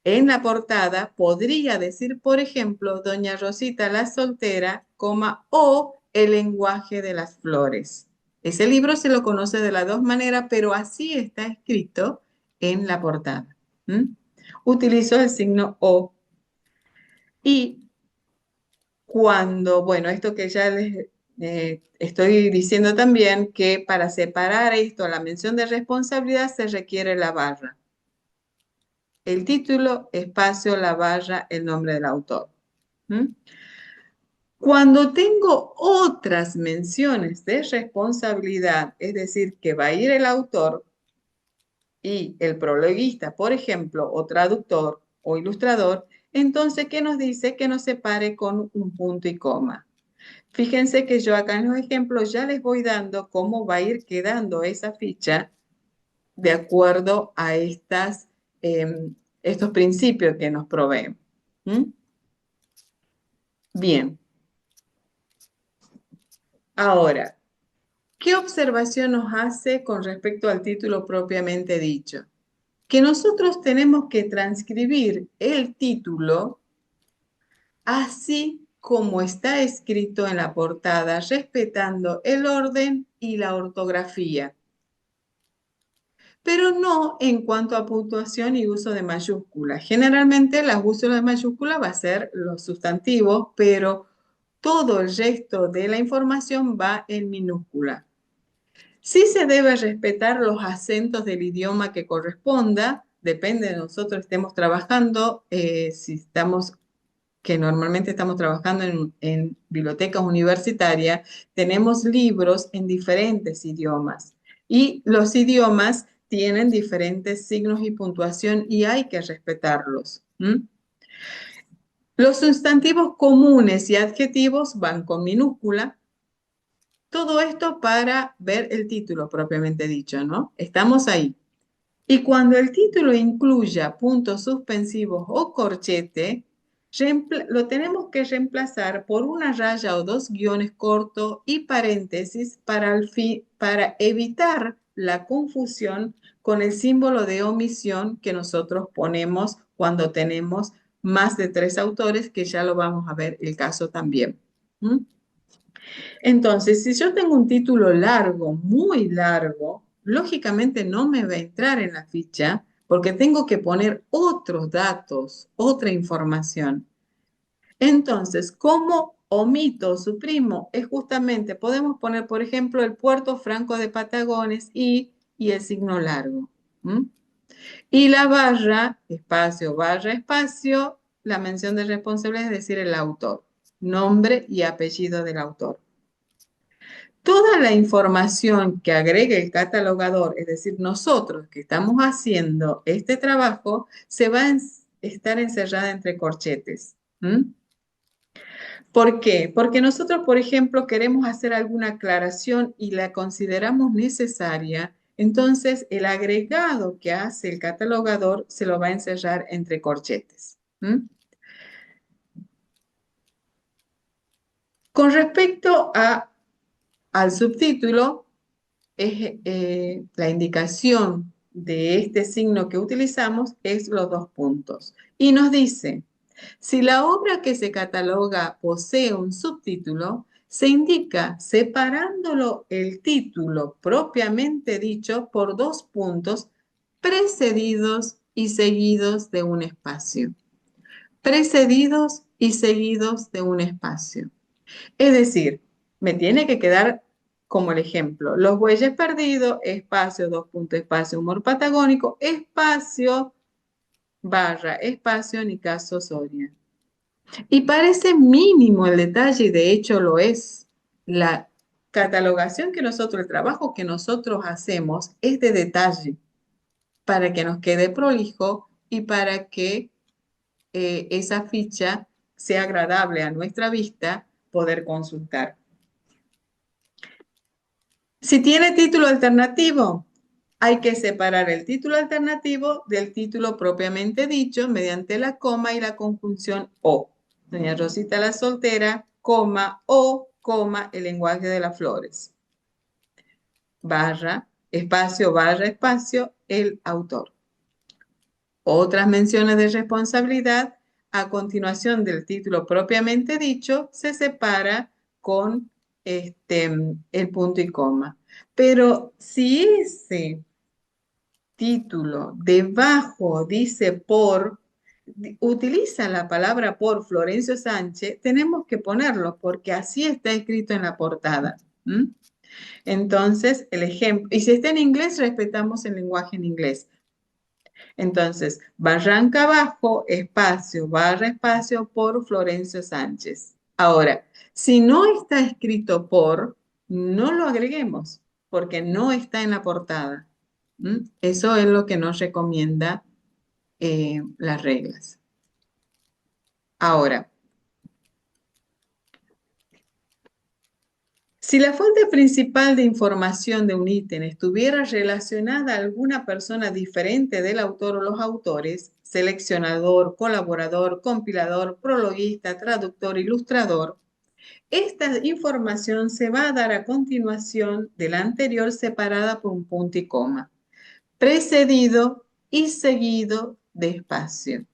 en la portada podría decir, por ejemplo, Doña Rosita la soltera, o El lenguaje de las flores. Ese libro se lo conoce de las dos maneras, pero así está escrito en la portada. Utilizo el signo O. Y bueno, esto que ya les estoy diciendo también, que para separar esto, la mención de responsabilidad, se requiere la barra. El título, espacio, la barra, el nombre del autor. Cuando tengo otras menciones de responsabilidad, es decir, que va a ir el autor y el prologuista, por ejemplo, o traductor o ilustrador, Entonces, ¿qué nos dice? Que nos separe con un punto y coma. Fíjense que yo acá en los ejemplos ya les voy dando cómo va a ir quedando esa ficha de acuerdo a estos principios que nos proveen. ¿Mm? Bien, ahora, ¿qué observación nos hace con respecto al título propiamente dicho? Que nosotros tenemos que transcribir el título así como está escrito en la portada, respetando el orden y la ortografía, pero no en cuanto a puntuación y uso de mayúsculas. Generalmente las usos de mayúsculas va a ser los sustantivos, pero todo el resto de la información va en minúscula. Sí se debe respetar los acentos del idioma que corresponda, depende de nosotros estemos trabajando, si estamos que normalmente estamos trabajando en bibliotecas universitarias, tenemos libros en diferentes idiomas y los idiomas tienen diferentes signos y puntuación y hay que respetarlos. ¿Mm? Los sustantivos comunes y adjetivos van con minúscula. Todo esto para ver el título propiamente dicho, ¿no? Estamos ahí. Y cuando el título incluya puntos suspensivos o corchete, lo tenemos que reemplazar por una raya o dos guiones cortos y paréntesis para evitar la confusión con el símbolo de omisión que nosotros ponemos cuando tenemos más de 3 autores, que ya lo vamos a ver el caso también. ¿Mm? Entonces, si yo tengo un título largo, muy largo, lógicamente no me va a entrar en la ficha porque tengo que poner otros datos, otra información. Entonces, ¿cómo omito o suprimo? Es justamente, podemos poner, por ejemplo, el Puerto Franco de Patagones y el signo largo. ¿Mm? Y la barra, espacio, la mención de responsable, es decir, el autor, nombre y apellido del autor. Toda la información que agregue el catalogador, es decir, nosotros que estamos haciendo este trabajo, se va a estar encerrada entre corchetes. ¿Mm? ¿Por qué? Porque nosotros, por ejemplo, queremos hacer alguna aclaración y la consideramos necesaria, entonces el agregado que hace el catalogador se lo va a encerrar entre corchetes. ¿Mm? Con respecto al subtítulo, la indicación de este signo que utilizamos es los dos puntos. Y nos dice, si la obra que se cataloga posee un subtítulo, se indica separándolo el título propiamente dicho por dos puntos precedidos y seguidos de un espacio. Precedidos y seguidos de un espacio. Es decir, me tiene que quedar como el ejemplo. Los bueyes perdidos, espacio, dos puntos, espacio, humor patagónico, espacio, barra, espacio, Nicaso Soria. Y parece mínimo el detalle, y de hecho lo es. La catalogación que nosotros, el trabajo que nosotros hacemos es de detalle, para que nos quede prolijo y para que esa ficha sea agradable a nuestra vista poder consultar. Si tiene título alternativo, hay que separar el título alternativo del título propiamente dicho mediante la coma y la conjunción o. Doña Rosita la soltera, coma o, coma, el lenguaje de las flores. Barra, espacio, el autor. Otras menciones de responsabilidad a continuación del título propiamente dicho se separa con el punto y coma. Pero si ese título debajo dice utiliza la palabra por Florencio Sánchez, tenemos que ponerlo porque así está escrito en la portada. ¿Mm? Entonces, el ejemplo, y si está en inglés, respetamos el lenguaje en inglés. Entonces, Barranca Abajo, espacio, barra, espacio, por Florencio Sánchez. Ahora, si no está escrito por, no lo agreguemos, porque no está en la portada. ¿Mm? Eso es lo que nos recomienda las reglas. Ahora, si la fuente principal de información de un ítem estuviera relacionada a alguna persona diferente del autor o los autores, seleccionador, colaborador, compilador, prologuista, traductor, ilustrador, esta información se va a dar a continuación de la anterior separada por un punto y coma, precedido y seguido de espacio.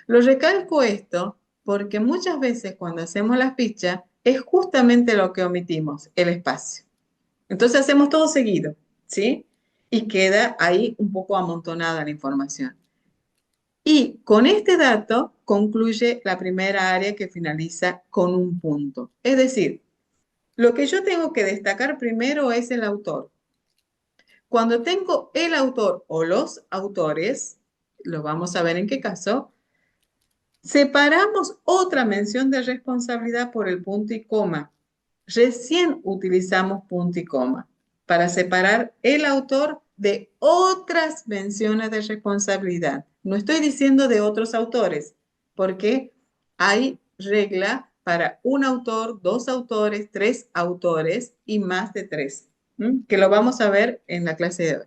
Lo recalco esto porque muchas veces cuando hacemos las fichas es justamente lo que omitimos, el espacio. Entonces hacemos todo seguido, ¿sí? Y queda ahí un poco amontonada la información. Y con este dato concluye la primera área que finaliza con un punto. Es decir, lo que yo tengo que destacar primero es el autor. Cuando tengo el autor o los autores, lo vamos a ver en qué caso, separamos otra mención de responsabilidad por el punto y coma. Recién utilizamos punto y coma para separar el autor de otras menciones de responsabilidad. No estoy diciendo de otros autores, porque hay regla para un autor, dos autores, tres autores y más de tres, que lo vamos a ver en la clase de hoy.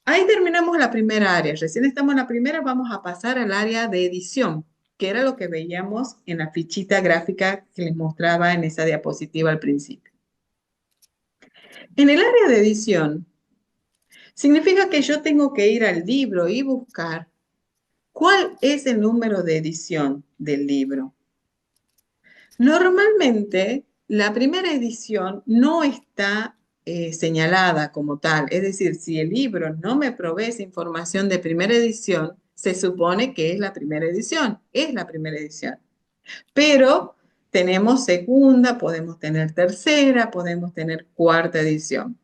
Ahí terminamos la primera área. Recién estamos en la primera, vamos a pasar al área de edición, que era lo que veíamos en la fichita gráfica que les mostraba en esa diapositiva al principio. En el área de edición, significa que yo tengo que ir al libro y buscar cuál es el número de edición del libro. Normalmente, la primera edición no está señalada como tal. Es decir, si el libro no me provee esa información de primera edición, se supone que es la primera edición. Es la primera edición. Pero tenemos segunda, podemos tener tercera, podemos tener cuarta edición.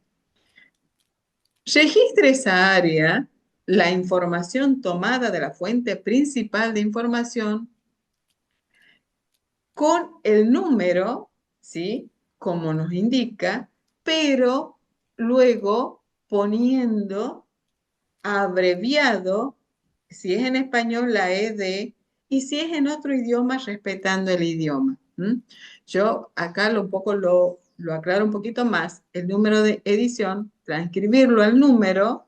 Registre esa área, la información tomada de la fuente principal de información con el número, ¿sí? Como nos indica, pero luego poniendo abreviado, si es en español, la ED, y si es en otro idioma, respetando el idioma. Yo acá un poco lo aclaro un poquito más. El número de edición, transcribirlo al número,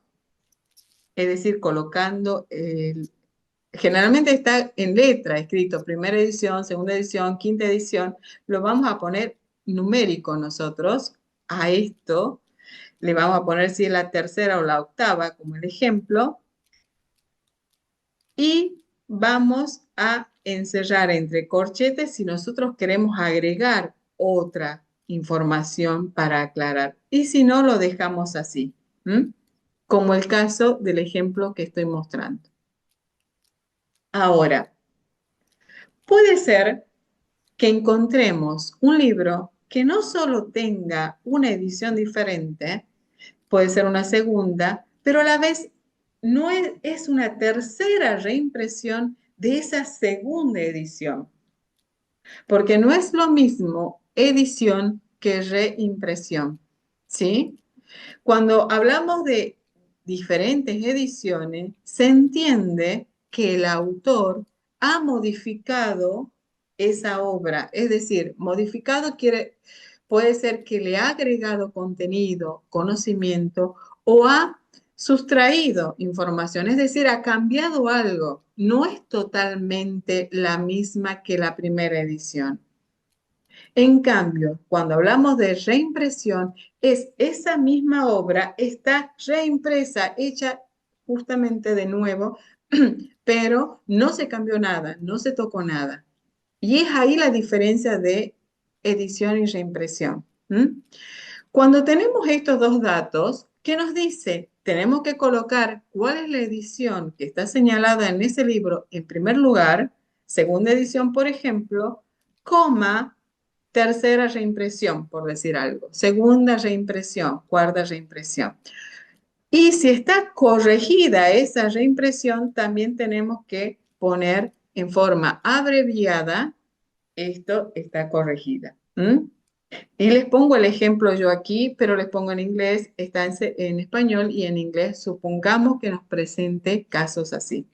es decir, colocando generalmente está en letra escrito primera edición, segunda edición, quinta edición, lo vamos a poner numérico nosotros a esto, le vamos a poner si es la tercera o la octava como el ejemplo, y vamos a encerrar entre corchetes si nosotros queremos agregar otra información para aclarar, y si no, lo dejamos así, como el caso del ejemplo que estoy mostrando. Ahora, puede ser que encontremos un libro que no solo tenga una edición diferente, puede ser una segunda, pero a la vez no es una tercera reimpresión de esa segunda edición, porque no es lo mismo edición que reimpresión, ¿sí? Cuando hablamos de diferentes ediciones, se entiende que el autor ha modificado esa obra. Es decir, modificado puede ser que le ha agregado contenido, conocimiento o ha sustraído información, es decir, ha cambiado algo. No es totalmente la misma que la primera edición. En cambio, cuando hablamos de reimpresión, es esa misma obra, está reimpresa, hecha justamente de nuevo, pero no se cambió nada, no se tocó nada. Y es ahí la diferencia de edición y reimpresión. Cuando tenemos estos dos datos, ¿qué nos dice? Tenemos que colocar cuál es la edición que está señalada en ese libro en primer lugar, segunda edición, por ejemplo, coma, tercera reimpresión, por decir algo, segunda reimpresión, cuarta reimpresión. Y si está corregida esa reimpresión, también tenemos que poner en forma abreviada, esto está corregida. Y les pongo el ejemplo yo aquí, pero les pongo en inglés, está en español y en inglés. Supongamos que nos presente casos así.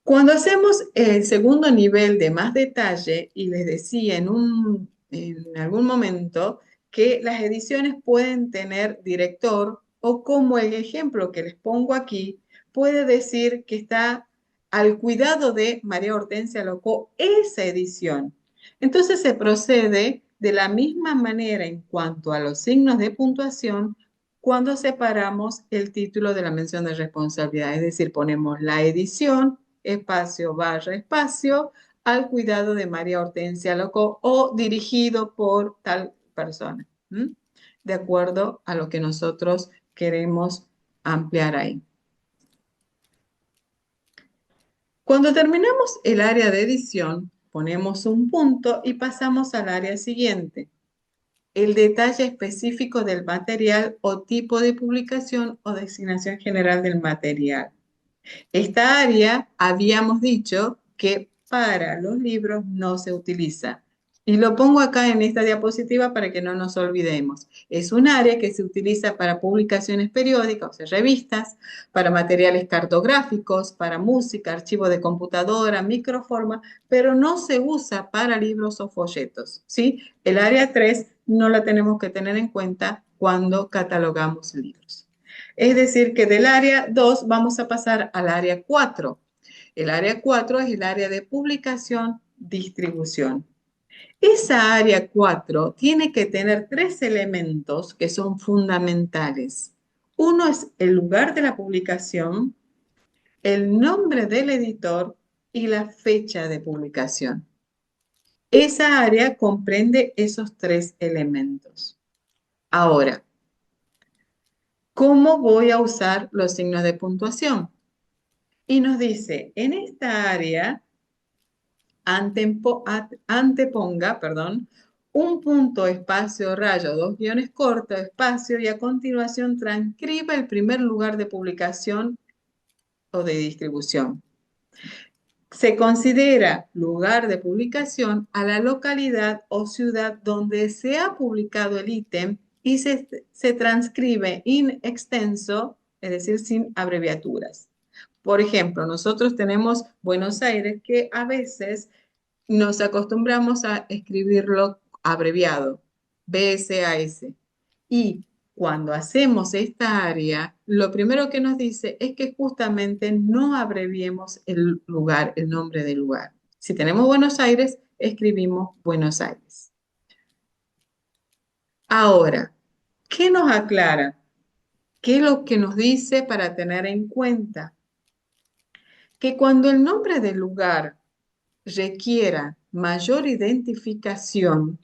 Cuando hacemos el segundo nivel de más detalle, y les decía en algún momento que las ediciones pueden tener director o como el ejemplo que les pongo aquí, puede decir que está al cuidado de María Hortensia Locó esa edición. Entonces se procede de la misma manera en cuanto a los signos de puntuación cuando separamos el título de la mención de responsabilidad, es decir, ponemos la edición espacio barra espacio al cuidado de María Hortensia Loco o dirigido por tal persona, ¿m? De acuerdo a lo que nosotros queremos ampliar ahí. Cuando terminamos el área de edición, ponemos un punto y pasamos al área siguiente. El detalle específico del material o tipo de publicación o designación general del material. Esta área habíamos dicho que para los libros no se utiliza. Y lo pongo acá en esta diapositiva para que no nos olvidemos. Es un área que se utiliza para publicaciones periódicas, o sea, revistas, para materiales cartográficos, para música, archivo de computadora, microforma, pero no se usa para libros o folletos, ¿sí? El área 3 no la tenemos que tener en cuenta cuando catalogamos libros. Es decir, que del área 2 vamos a pasar al área 4. El área 4 es el área de publicación, distribución. Esa área 4 tiene que tener tres elementos que son fundamentales. Uno es el lugar de la publicación, el nombre del editor y la fecha de publicación. Esa área comprende esos tres elementos. Ahora, ¿cómo voy a usar los signos de puntuación? Y nos dice, en esta área, anteponga, perdón, un punto, espacio, rayo, dos guiones cortos, espacio, y a continuación transcriba el primer lugar de publicación o de distribución. Se considera lugar de publicación a la localidad o ciudad donde se ha publicado el ítem y se transcribe in extenso, es decir, sin abreviaturas. Por ejemplo, nosotros tenemos Buenos Aires que a veces nos acostumbramos a escribirlo abreviado, BSAS. Y cuando hacemos esta área, lo primero que nos dice es que justamente no abreviemos el lugar, el nombre del lugar. Si tenemos Buenos Aires, escribimos Buenos Aires. Ahora, ¿qué nos aclara? ¿Qué es lo que nos dice para tener en cuenta? Que cuando el nombre del lugar requiera mayor identificación,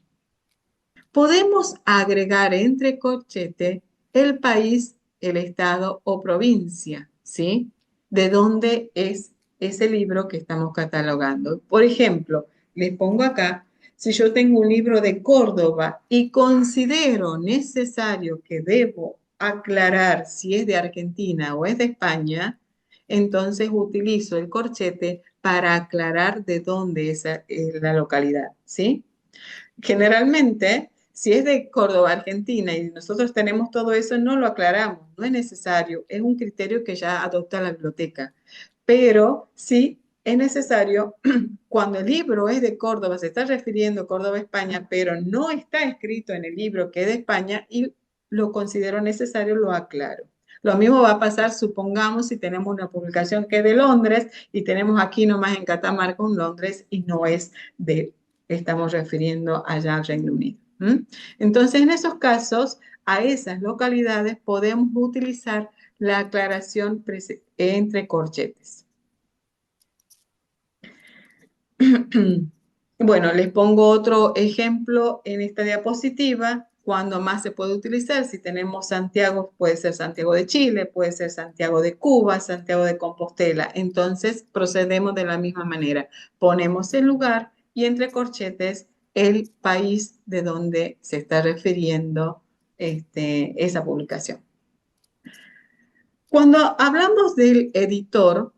podemos agregar entre corchete el país, el estado o provincia, ¿sí? De dónde es ese libro que estamos catalogando. Por ejemplo, les pongo acá, si yo tengo un libro de Córdoba y considero necesario que debo aclarar si es de Argentina o es de España, entonces utilizo el corchete para aclarar de dónde es la localidad, ¿sí? Generalmente, si es de Córdoba, Argentina, y nosotros tenemos todo eso, no lo aclaramos, no es necesario, es un criterio que ya adopta la biblioteca. Pero sí es necesario, cuando el libro es de Córdoba, se está refiriendo a Córdoba, España, pero no está escrito en el libro que es de España y lo considero necesario, lo aclaro. Lo mismo va a pasar, supongamos, si tenemos una publicación que es de Londres y tenemos aquí nomás en Catamarca un Londres y no es de estamos refiriendo allá al Reino Unido. Entonces, en esos casos, a esas localidades podemos utilizar la aclaración entre corchetes. Bueno, les pongo otro ejemplo en esta diapositiva. Cuando más se puede utilizar, si tenemos Santiago, puede ser Santiago de Chile, puede ser Santiago de Cuba, Santiago de Compostela. Entonces, procedemos de la misma manera. Ponemos el lugar y entre corchetes el país de donde se está refiriendo esa publicación. Cuando hablamos del editor,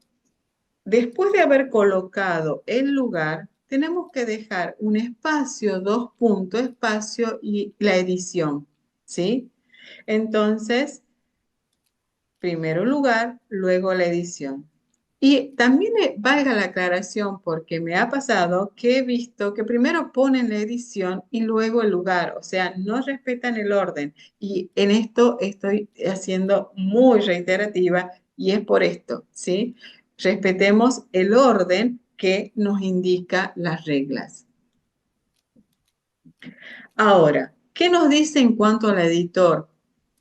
después de haber colocado el lugar, tenemos que dejar un espacio, dos puntos, espacio y la edición, ¿sí? Entonces, primero lugar, luego la edición. Y también valga la aclaración porque me ha pasado que he visto que primero ponen la edición y luego el lugar, o sea, no respetan el orden. Y en esto estoy haciendo muy reiterativa y es por esto, ¿sí? Respetemos el orden que nos indica las reglas. Ahora, ¿qué nos dice en cuanto al editor?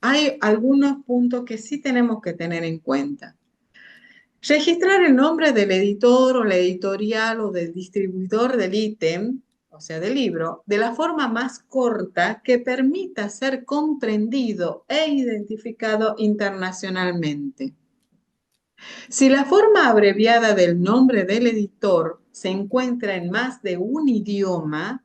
Hay algunos puntos que sí tenemos que tener en cuenta. Registrar el nombre del editor o la editorial o del distribuidor del ítem, o sea, del libro, de la forma más corta que permita ser comprendido e identificado internacionalmente. Si la forma abreviada del nombre del editor se encuentra en más de un idioma,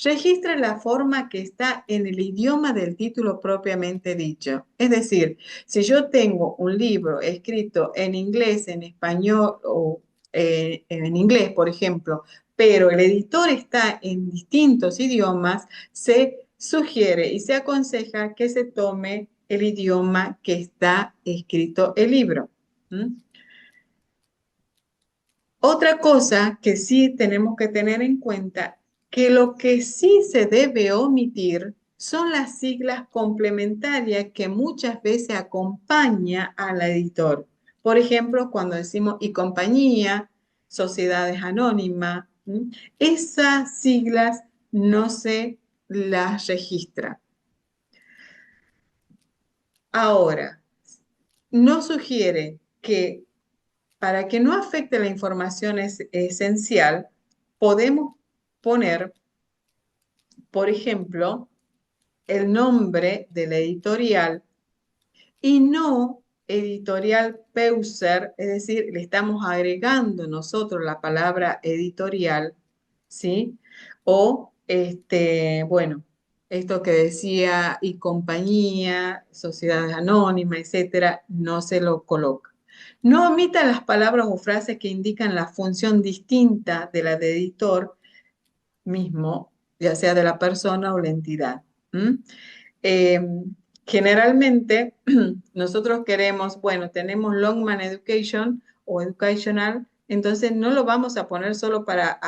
registre la forma que está en el idioma del título propiamente dicho. Es decir, si yo tengo un libro escrito en inglés, en español o en inglés, por ejemplo, pero el editor está en distintos idiomas, se sugiere y se aconseja que se tome el idioma que está escrito el libro. ¿Mm? Otra cosa que sí tenemos que tener en cuenta, que lo que sí se debe omitir son las siglas complementarias que muchas veces acompaña al editor. Por ejemplo, cuando decimos y compañía, sociedades anónimas, esas siglas no se las registra. Ahora, no sugiere que para que no afecte la información esencial, podemos poner, por ejemplo, el nombre de la editorial y no editorial Peuser, es decir, le estamos agregando nosotros la palabra editorial, ¿sí? O, bueno, esto que decía y compañía, sociedades anónimas, etcétera, no se lo coloca. No omita las palabras o frases que indican la función distinta de la de editor mismo, ya sea de la persona o la entidad. ¿Mm? Eh, Generalmente nosotros queremos, bueno, tenemos Longman Education o Educational, entonces no lo vamos a poner solo para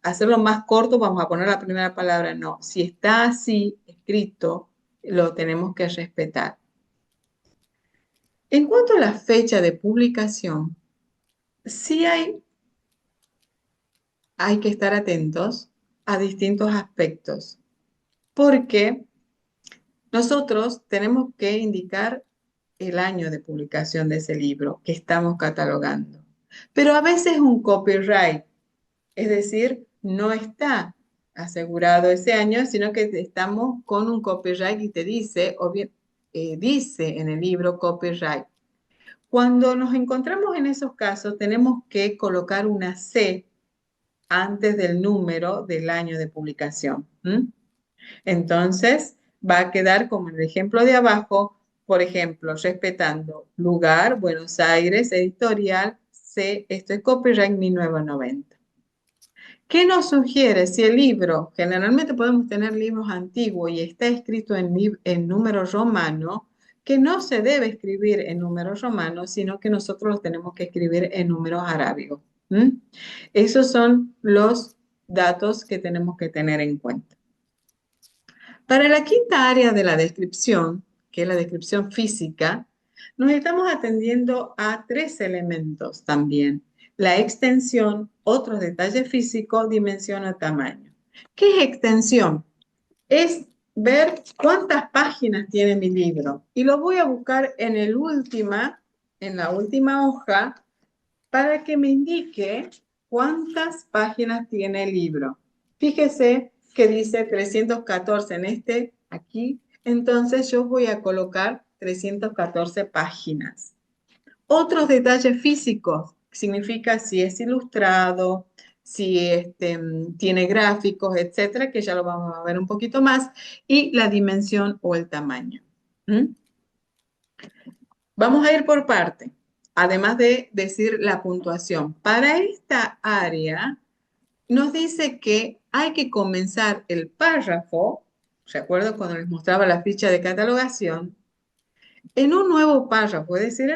hacerlo más corto, vamos a poner la primera palabra, no. Si está así escrito, lo tenemos que respetar. En cuanto a la fecha de publicación, sí hay que estar atentos a distintos aspectos, porque nosotros tenemos que indicar el año de publicación de ese libro que estamos catalogando. Pero a veces un copyright, es decir, no está asegurado ese año, sino que estamos con un copyright y te dice, o bien, dice en el libro copyright. Cuando nos encontramos en esos casos, tenemos que colocar una C antes del número del año de publicación. Entonces, va a quedar como en el ejemplo de abajo, por ejemplo, respetando lugar, Buenos Aires, editorial, C, esto es copyright 1990. ¿Qué nos sugiere si el libro, generalmente podemos tener libros antiguos y está escrito en número romano, que no se debe escribir en números romanos, sino que nosotros los tenemos que escribir en números arábigos? Esos son los datos que tenemos que tener en cuenta. Para la quinta área de la descripción, que es la descripción física, nos estamos atendiendo a tres elementos también: la extensión, otros detalles físicos, dimensión o tamaño. ¿Qué es extensión? Es ver cuántas páginas tiene mi libro. Y lo voy a buscar en la última hoja para que me indique cuántas páginas tiene el libro. Fíjese que dice 314 en aquí, entonces yo voy a colocar 314 páginas. Otros detalles físicos, significa si es ilustrado, si tiene gráficos, etcétera, que ya lo vamos a ver un poquito más, y la dimensión o el tamaño. ¿Mm? Vamos a ir por parte, además de decir la puntuación. Para esta área nos dice que hay que comenzar el párrafo, recuerdo cuando les mostraba la ficha de catalogación, en un nuevo párrafo, es decir,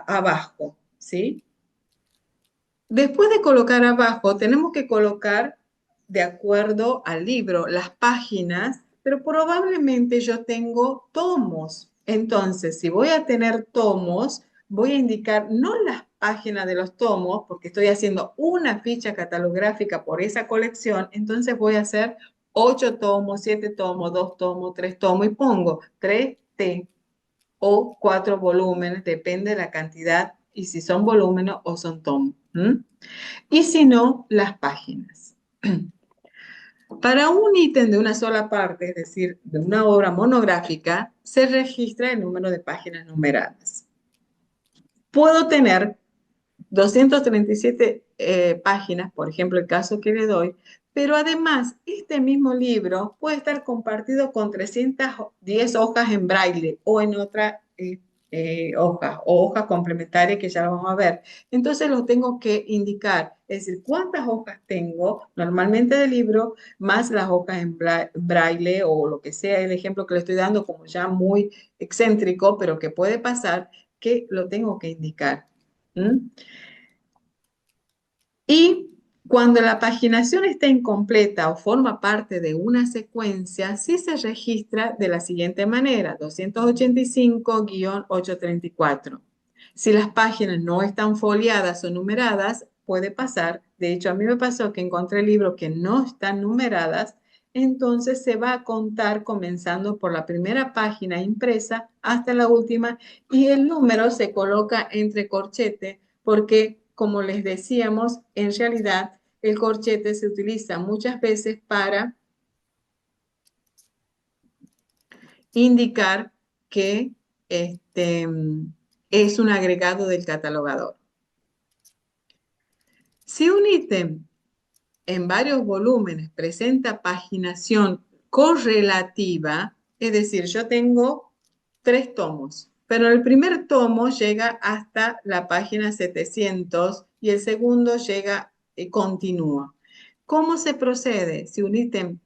abajo, ¿sí? Después de colocar abajo, tenemos que colocar de acuerdo al libro las páginas, pero probablemente yo tengo tomos. Entonces, si voy a tener tomos, voy a indicar no las páginas de los tomos, porque estoy haciendo una ficha catalográfica por esa colección, entonces voy a hacer 8 tomos, 7 tomos, 2 tomos, 3 tomos y pongo 3T o 4 volúmenes, depende de la cantidad y si son volúmenes o son tomos. Y si no, las páginas. Para un ítem de una sola parte, es decir, de una obra monográfica, se registra el número de páginas numeradas. Puedo tener 237 páginas, por ejemplo, el caso que le doy, pero además este mismo libro puede estar compartido con 310 hojas en braille o en otra hoja o hojas complementarias que ya lo vamos a ver. Entonces lo tengo que indicar, es decir, cuántas hojas tengo normalmente del libro, más las hojas en braille o lo que sea, el ejemplo que le estoy dando como ya muy excéntrico, pero que puede pasar, que lo tengo que indicar. ¿Mm? Y cuando la paginación está incompleta o forma parte de una secuencia, sí se registra de la siguiente manera, 285-834. Si las páginas no están foliadas o numeradas, puede pasar, de hecho a mí me pasó que encontré libros que no están numeradas, entonces se va a contar comenzando por la primera página impresa hasta la última y el número se coloca entre corchete porque, como les decíamos, en realidad el corchete se utiliza muchas veces para indicar que es un agregado del catalogador. Si un ítem en varios volúmenes presenta paginación correlativa, es decir, yo tengo 3 tomos, pero el primer tomo llega hasta la página 700 y el segundo llega y continúa. ¿Cómo se procede? Si un ítem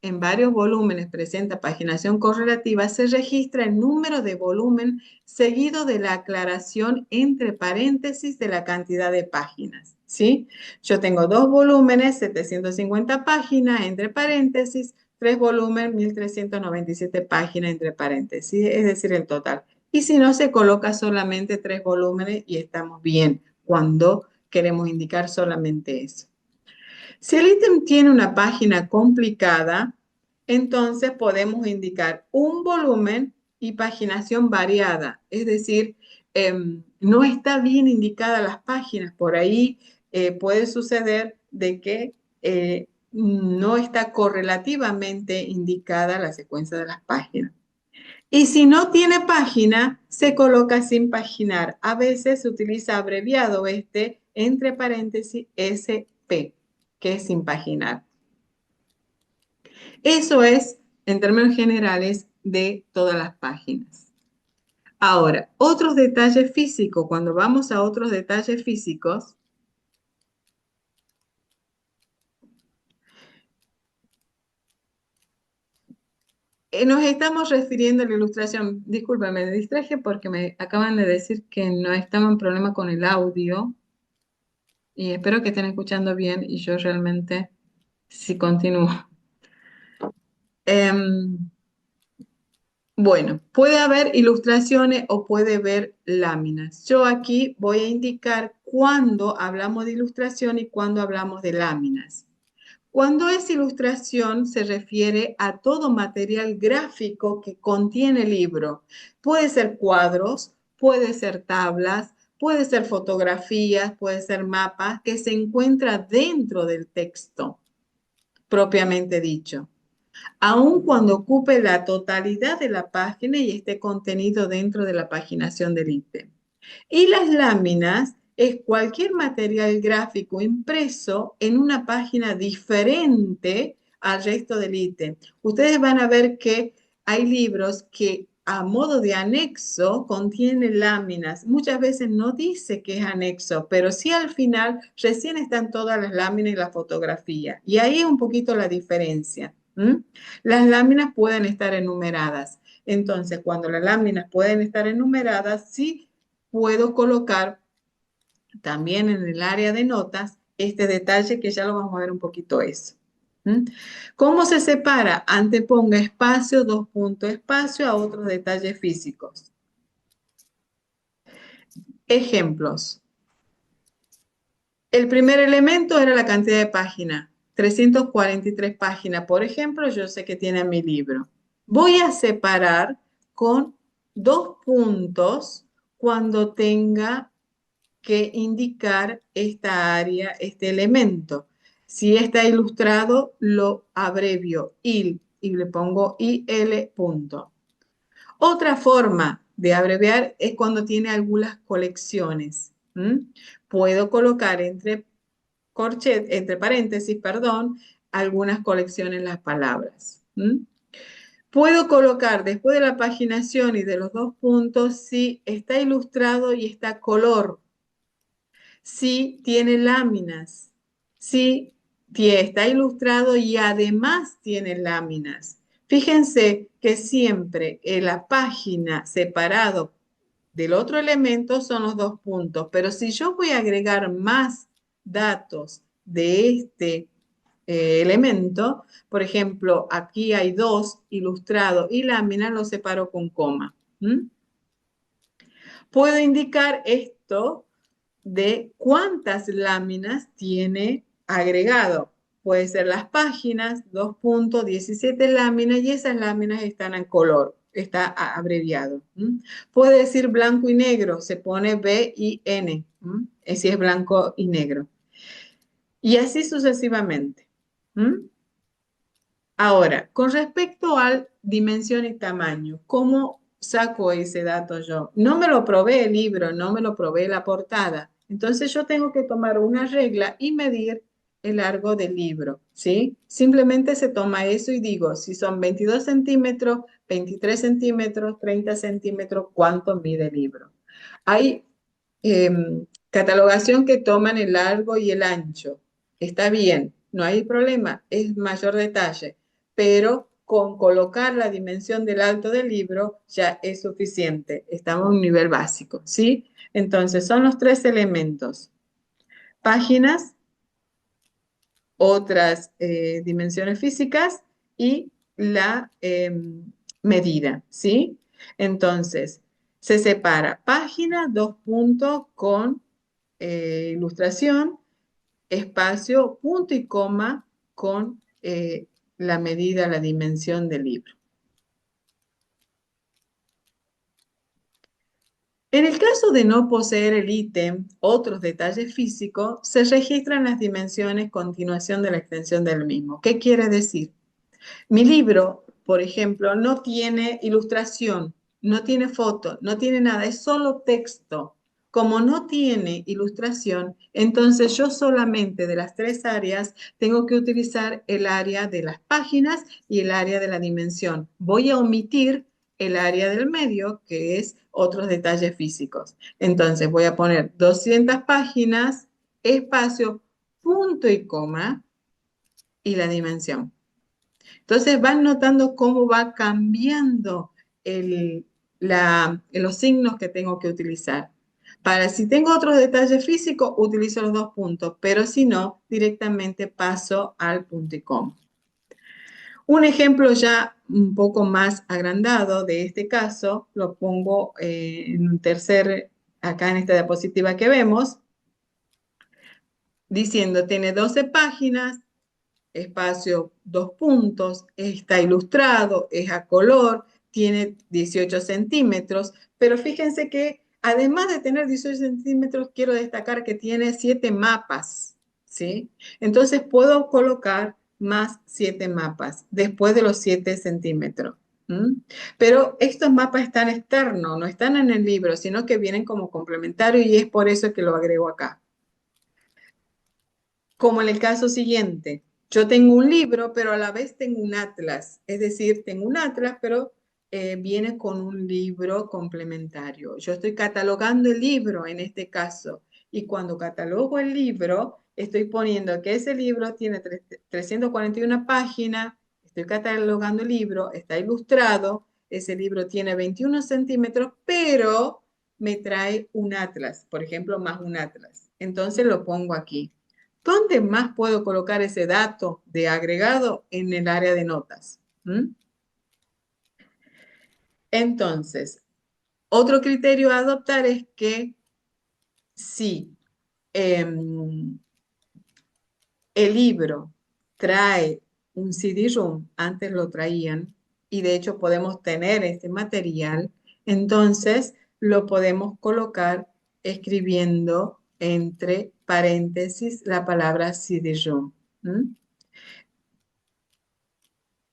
en varios volúmenes presenta paginación correlativa, se registra el número de volumen seguido de la aclaración entre paréntesis de la cantidad de páginas, ¿sí? Yo tengo 2 volúmenes, 750 páginas, entre paréntesis, 3 volúmenes, 1397 páginas, entre paréntesis, es decir, el total. Y si no, se coloca solamente 3 volúmenes y estamos bien cuando queremos indicar solamente eso. Si el ítem tiene una página complicada, entonces podemos indicar un volumen y paginación variada, es decir, no está bien indicadas las páginas, por ahí puede suceder de que no está correlativamente indicada la secuencia de las páginas. Y si no tiene página, se coloca sin paginar. A veces se utiliza abreviado entre paréntesis SP, que es sin paginar. Eso es, en términos generales, de todas las páginas. Ahora, otros detalles físicos. Cuando vamos a otros detalles físicos, nos estamos refiriendo a la ilustración. Disculpa, me distraje porque me acaban de decir que no estaba en problema con el audio y espero que estén escuchando bien y yo realmente sí continúo. Em, bueno, puede haber ilustraciones o puede haber láminas. Yo aquí voy a indicar cuándo hablamos de ilustración y cuándo hablamos de láminas. Cuando es ilustración se refiere a todo material gráfico que contiene el libro. Puede ser cuadros, puede ser tablas, puede ser fotografías, puede ser mapas que se encuentra dentro del texto propiamente dicho, aun cuando ocupe la totalidad de la página y esté contenido dentro de la paginación del ítem. Y las láminas es cualquier material gráfico impreso en una página diferente al resto del ítem. Ustedes van a ver que hay libros que a modo de anexo contienen láminas. Muchas veces no dice que es anexo, pero sí al final recién están todas las láminas y la fotografía. Y ahí es un poquito la diferencia. Las láminas pueden estar enumeradas. Entonces, cuando las láminas pueden estar enumeradas, sí puedo colocar también en el área de notas, este detalle que ya lo vamos a ver un poquito eso. ¿Mm? ¿Cómo se separa? Anteponga espacio, dos puntos espacio a otros detalles físicos. Ejemplos. El primer elemento era la cantidad de páginas, 343 páginas, por ejemplo, yo sé que tiene mi libro. Voy a separar con dos puntos cuando tenga que indicar esta área, este elemento. Si está ilustrado, lo abrevio IL y le pongo IL punto. Otra forma de abreviar es cuando tiene algunas colecciones. Puedo colocar entre paréntesis, perdón, algunas colecciones las palabras. Puedo colocar después de la paginación y de los dos puntos si está ilustrado y está color, si tiene láminas, si está ilustrado y además tiene láminas. Fíjense que siempre en la página separado del otro elemento son los dos puntos, pero si yo voy a agregar más datos de este elemento, por ejemplo, aquí hay dos, ilustrado y lámina, lo separo con coma. Puedo indicar esto de cuántas láminas tiene agregado. Puede ser las páginas, 2.17 láminas y esas láminas están en color, está abreviado. Puede decir blanco y negro, se pone BIN, si es blanco y negro. Y así sucesivamente. Ahora, con respecto al dimensión y tamaño, ¿cómo saco ese dato yo? No me lo probé el libro, no me lo probé la portada. Entonces yo tengo que tomar una regla y medir el largo del libro, ¿sí? Simplemente se toma eso y digo, si son 22 centímetros, 23 centímetros, 30 centímetros, ¿cuánto mide el libro? Hay catalogación que toman el largo y el ancho. Está bien, no hay problema, es mayor detalle, pero con colocar la dimensión del alto del libro ya es suficiente. Estamos en un nivel básico, ¿sí? Entonces, son los tres elementos. Páginas, otras dimensiones físicas y la medida, ¿sí? Entonces, se separa página, dos puntos con ilustración, espacio, punto y coma con la medida, la dimensión del libro. En el caso de no poseer el ítem, otros detalles físicos, se registran las dimensiones continuación de la extensión del mismo. ¿Qué quiere decir? Mi libro, por ejemplo, no tiene ilustración, no tiene foto, no tiene nada, es solo texto. Como no tiene ilustración, entonces yo solamente de las tres áreas tengo que utilizar el área de las páginas y el área de la dimensión. Voy a omitir el área del medio, que es otros detalles físicos. Entonces voy a poner 200 páginas, espacio, punto y coma y la dimensión. Entonces van notando cómo va cambiando los signos que tengo que utilizar. Para si tengo otros detalles físicos, utilizo los dos puntos, pero si no, directamente paso al punto y coma. Un ejemplo ya un poco más agrandado de este caso, lo pongo en un tercer, acá en esta diapositiva que vemos, diciendo tiene 12 páginas, espacio, dos puntos, está ilustrado, es a color, tiene 18 centímetros, pero fíjense que además de tener 18 centímetros, quiero destacar que tiene 7 mapas, ¿sí? Entonces puedo colocar más 7 mapas después de los 7 centímetros. Pero estos mapas están externos, no están en el libro, sino que vienen como complementarios y es por eso que lo agrego acá. Como en el caso siguiente, yo tengo un libro, pero a la vez tengo un atlas. Es decir, tengo un atlas, pero viene con un libro complementario. Yo estoy catalogando el libro en este caso. Y cuando catalogo el libro, estoy poniendo que ese libro tiene 341 páginas, estoy catalogando el libro, está ilustrado, ese libro tiene 21 centímetros, pero me trae un atlas, por ejemplo, más un atlas. Entonces lo pongo aquí. ¿Dónde más puedo colocar ese dato de agregado? En el área de notas. ¿Mm? Entonces, otro criterio a adoptar es que si el libro trae un CD-ROOM, antes lo traían, y de hecho podemos tener este material, entonces lo podemos colocar escribiendo entre paréntesis la palabra CD-ROOM. ¿Mm?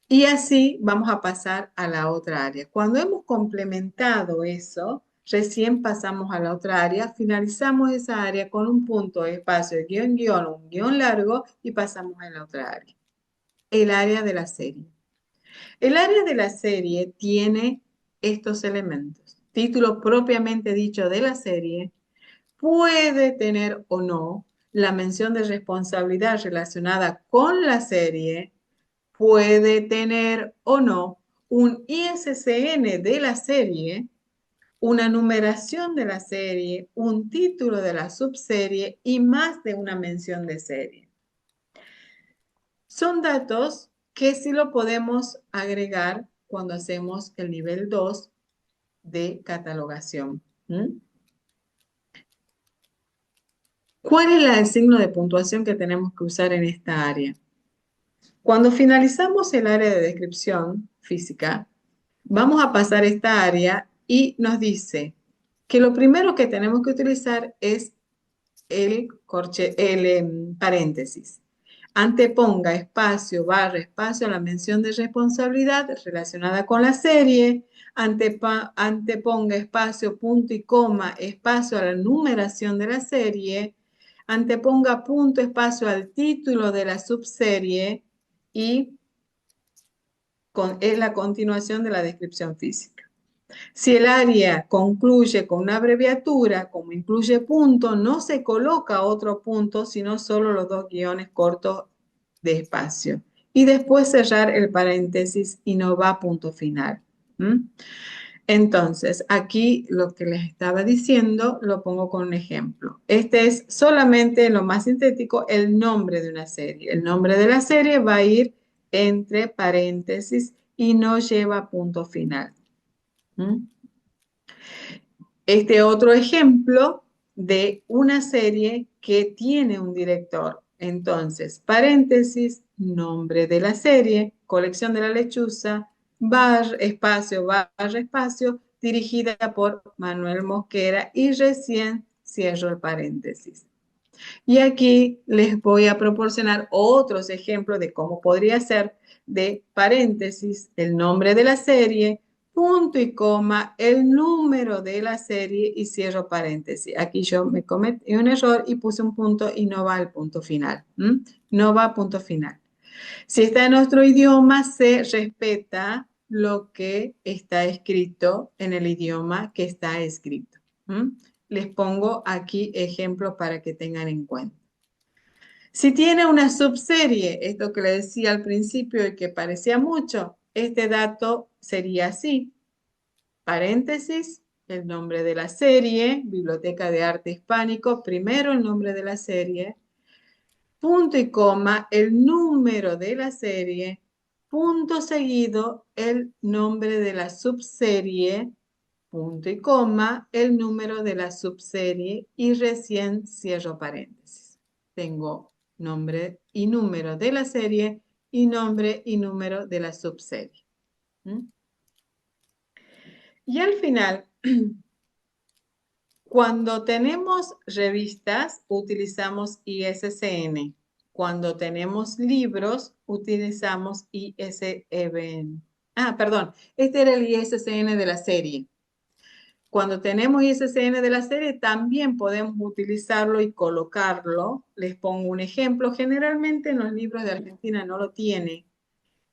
Y así vamos a pasar a la otra área. Cuando hemos complementado eso, recién pasamos a la otra área, finalizamos esa área con un punto, espacio, guión, guión, un guión largo y pasamos a la otra área, el área de la serie. El área de la serie tiene estos elementos. Título propiamente dicho de la serie, puede tener o no la mención de responsabilidad relacionada con la serie, puede tener o no un ISSN de la serie, una numeración de la serie, un título de la subserie y más de una mención de serie. Son datos que sí lo podemos agregar cuando hacemos el nivel 2 de catalogación. ¿Mm? ¿Cuál es el signo de puntuación que tenemos que usar en esta área? Cuando finalizamos el área de descripción física, vamos a pasar esta área y nos dice que lo primero que tenemos que utilizar es el paréntesis. Anteponga espacio, barra, espacio a la mención de responsabilidad relacionada con la serie. Anteponga espacio, punto y coma, espacio a la numeración de la serie. Anteponga punto, espacio al título de la subserie y es la continuación de la descripción física. Si el área concluye con una abreviatura, como incluye punto, no se coloca otro punto, sino solo los dos guiones cortos de espacio. Y después cerrar el paréntesis y no va a punto final. ¿Mm? Entonces, aquí lo que les estaba diciendo lo pongo con un ejemplo. Este es solamente lo más sintético, el nombre de una serie. El nombre de la serie va a ir entre paréntesis y no lleva punto final. ¿Mm? Este otro ejemplo de una serie que tiene un director. Entonces, paréntesis, nombre de la serie, colección de la lechuza, barra espacio, dirigida por Manuel Mosquera y recién cierro el paréntesis. Y aquí les voy a proporcionar otros ejemplos de cómo podría ser de paréntesis, el nombre de la serie, punto y coma, el número de la serie y cierro paréntesis. Aquí yo me cometí un error y puse un punto y no va al punto final. No va a punto final. Si está en otro idioma, se respeta lo que está escrito en el idioma que está escrito. Les pongo aquí ejemplos para que tengan en cuenta. Si tiene una subserie, esto que le decía al principio y que parecía mucho, este dato sería así. Paréntesis, el nombre de la serie, Biblioteca de Arte Hispánico, primero el nombre de la serie, punto y coma, el número de la serie, punto seguido, el nombre de la subserie, punto y coma, el número de la subserie y recién cierro paréntesis. Tengo nombre y número de la serie y nombre y número de la subserie. ¿Mm? Y al final, cuando tenemos revistas, utilizamos ISSN. Cuando tenemos libros, utilizamos ISBN. Ah, perdón, este era el ISSN de la serie. Cuando tenemos ISSN de la serie, también podemos utilizarlo y colocarlo. Les pongo un ejemplo. Generalmente en los libros de Argentina no lo tiene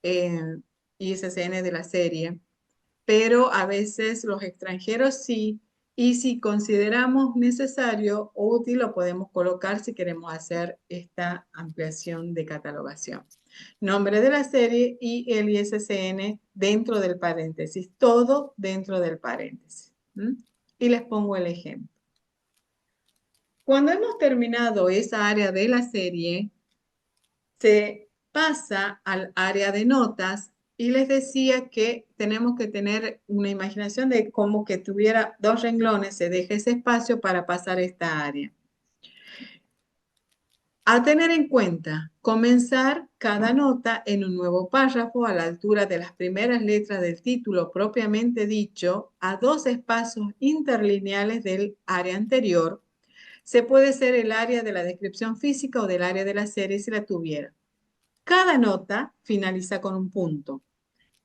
ISSN de la serie, pero a veces los extranjeros sí. Y si consideramos necesario o útil, lo podemos colocar si queremos hacer esta ampliación de catalogación. Nombre de la serie y el ISSN dentro del paréntesis, todo dentro del paréntesis. Y les pongo el ejemplo. Cuando hemos terminado esa área de la serie, se pasa al área de notas y les decía que tenemos que tener una imaginación de como que tuviera dos renglones, se deja ese espacio para pasar esta área. A tener en cuenta, comenzar cada nota en un nuevo párrafo a la altura de las primeras letras del título propiamente dicho, a dos espacios interlineales del área anterior. Se puede ser el área de la descripción física o del área de la serie si la tuviera. Cada nota finaliza con un punto.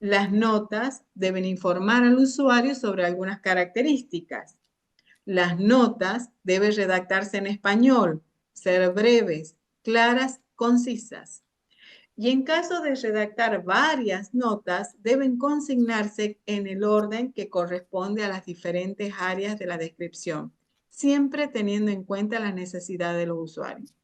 Las notas deben informar al usuario sobre algunas características. Las notas deben redactarse en español, ser breves, claras, concisas. Y en caso de redactar varias notas, deben consignarse en el orden que corresponde a las diferentes áreas de la descripción, siempre teniendo en cuenta las necesidades de los usuarios.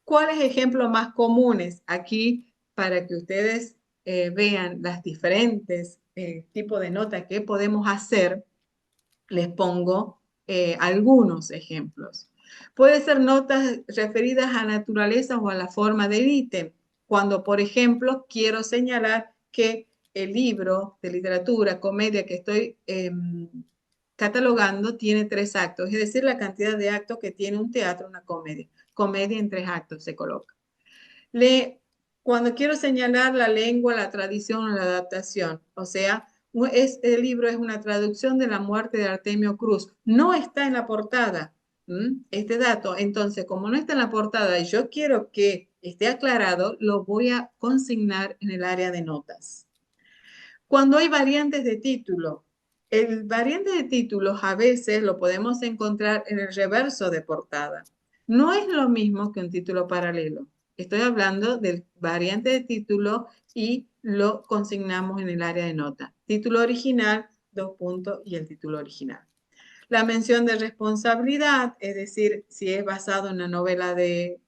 ¿Cuáles ejemplos más comunes aquí para que ustedes vean las diferentes tipos de notas que podemos hacer? Les pongo algunos ejemplos. Puede ser notas referidas a naturaleza o a la forma del ítem. Cuando, por ejemplo, quiero señalar que el libro de literatura, comedia que estoy catalogando tiene 3 actos, es decir, la cantidad de actos que tiene un teatro, una comedia. Comedia en 3 actos se coloca. Cuando quiero señalar la lengua, la tradición o la adaptación, o sea, el libro es una traducción de La muerte de Artemio Cruz. No está en la portada este dato. Entonces, como no está en la portada y yo quiero que esté aclarado, lo voy a consignar en el área de notas. Cuando hay variantes de título, el variante de títulos a veces lo podemos encontrar en el reverso de portada. No es lo mismo que un título paralelo. Estoy hablando del variante de título y lo consignamos en el área de nota. Título original, 2 puntos y el título original. La mención de responsabilidad, es decir, si es basado en una novela de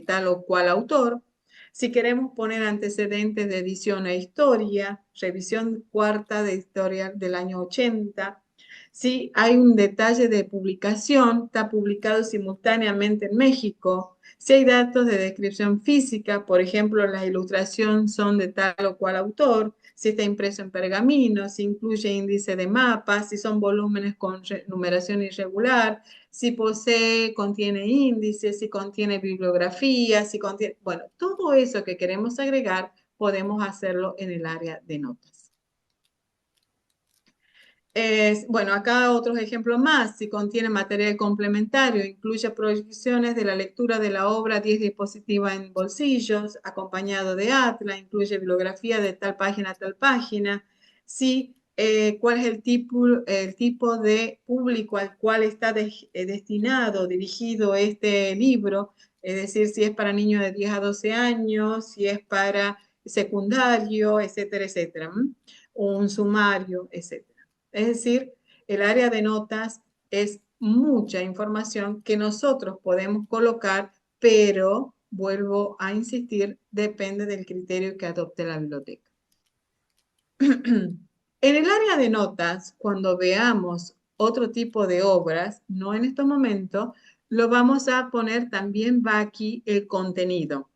tal o cual autor. Si queremos poner antecedentes de edición e historia, revisión cuarta de historia del año 80. Si hay un detalle de publicación, está publicado simultáneamente en México. Si hay datos de descripción física, por ejemplo, las ilustraciones son de tal o cual autor, si está impreso en pergamino, si incluye índice de mapas, si son volúmenes con numeración irregular, si contiene índices, si contiene bibliografía, si contiene, bueno, todo eso que queremos agregar, podemos hacerlo en el área de notas. Bueno, acá otros ejemplos más. Si contiene material complementario, incluye proyecciones de la lectura de la obra 10 diapositivas en bolsillos, acompañado de atlas, incluye bibliografía de tal página a tal página. Si, cuál es el tipo de público al cual está destinado, dirigido este libro, es decir, si es para niños de 10 a 12 años, si es para secundario, etcétera, etcétera, o un sumario, etcétera. Es decir, el área de notas es mucha información que nosotros podemos colocar, pero vuelvo a insistir, depende del criterio que adopte la biblioteca. En el área de notas, cuando veamos otro tipo de obras, no en estos momentos, lo vamos a poner también, va aquí el contenido.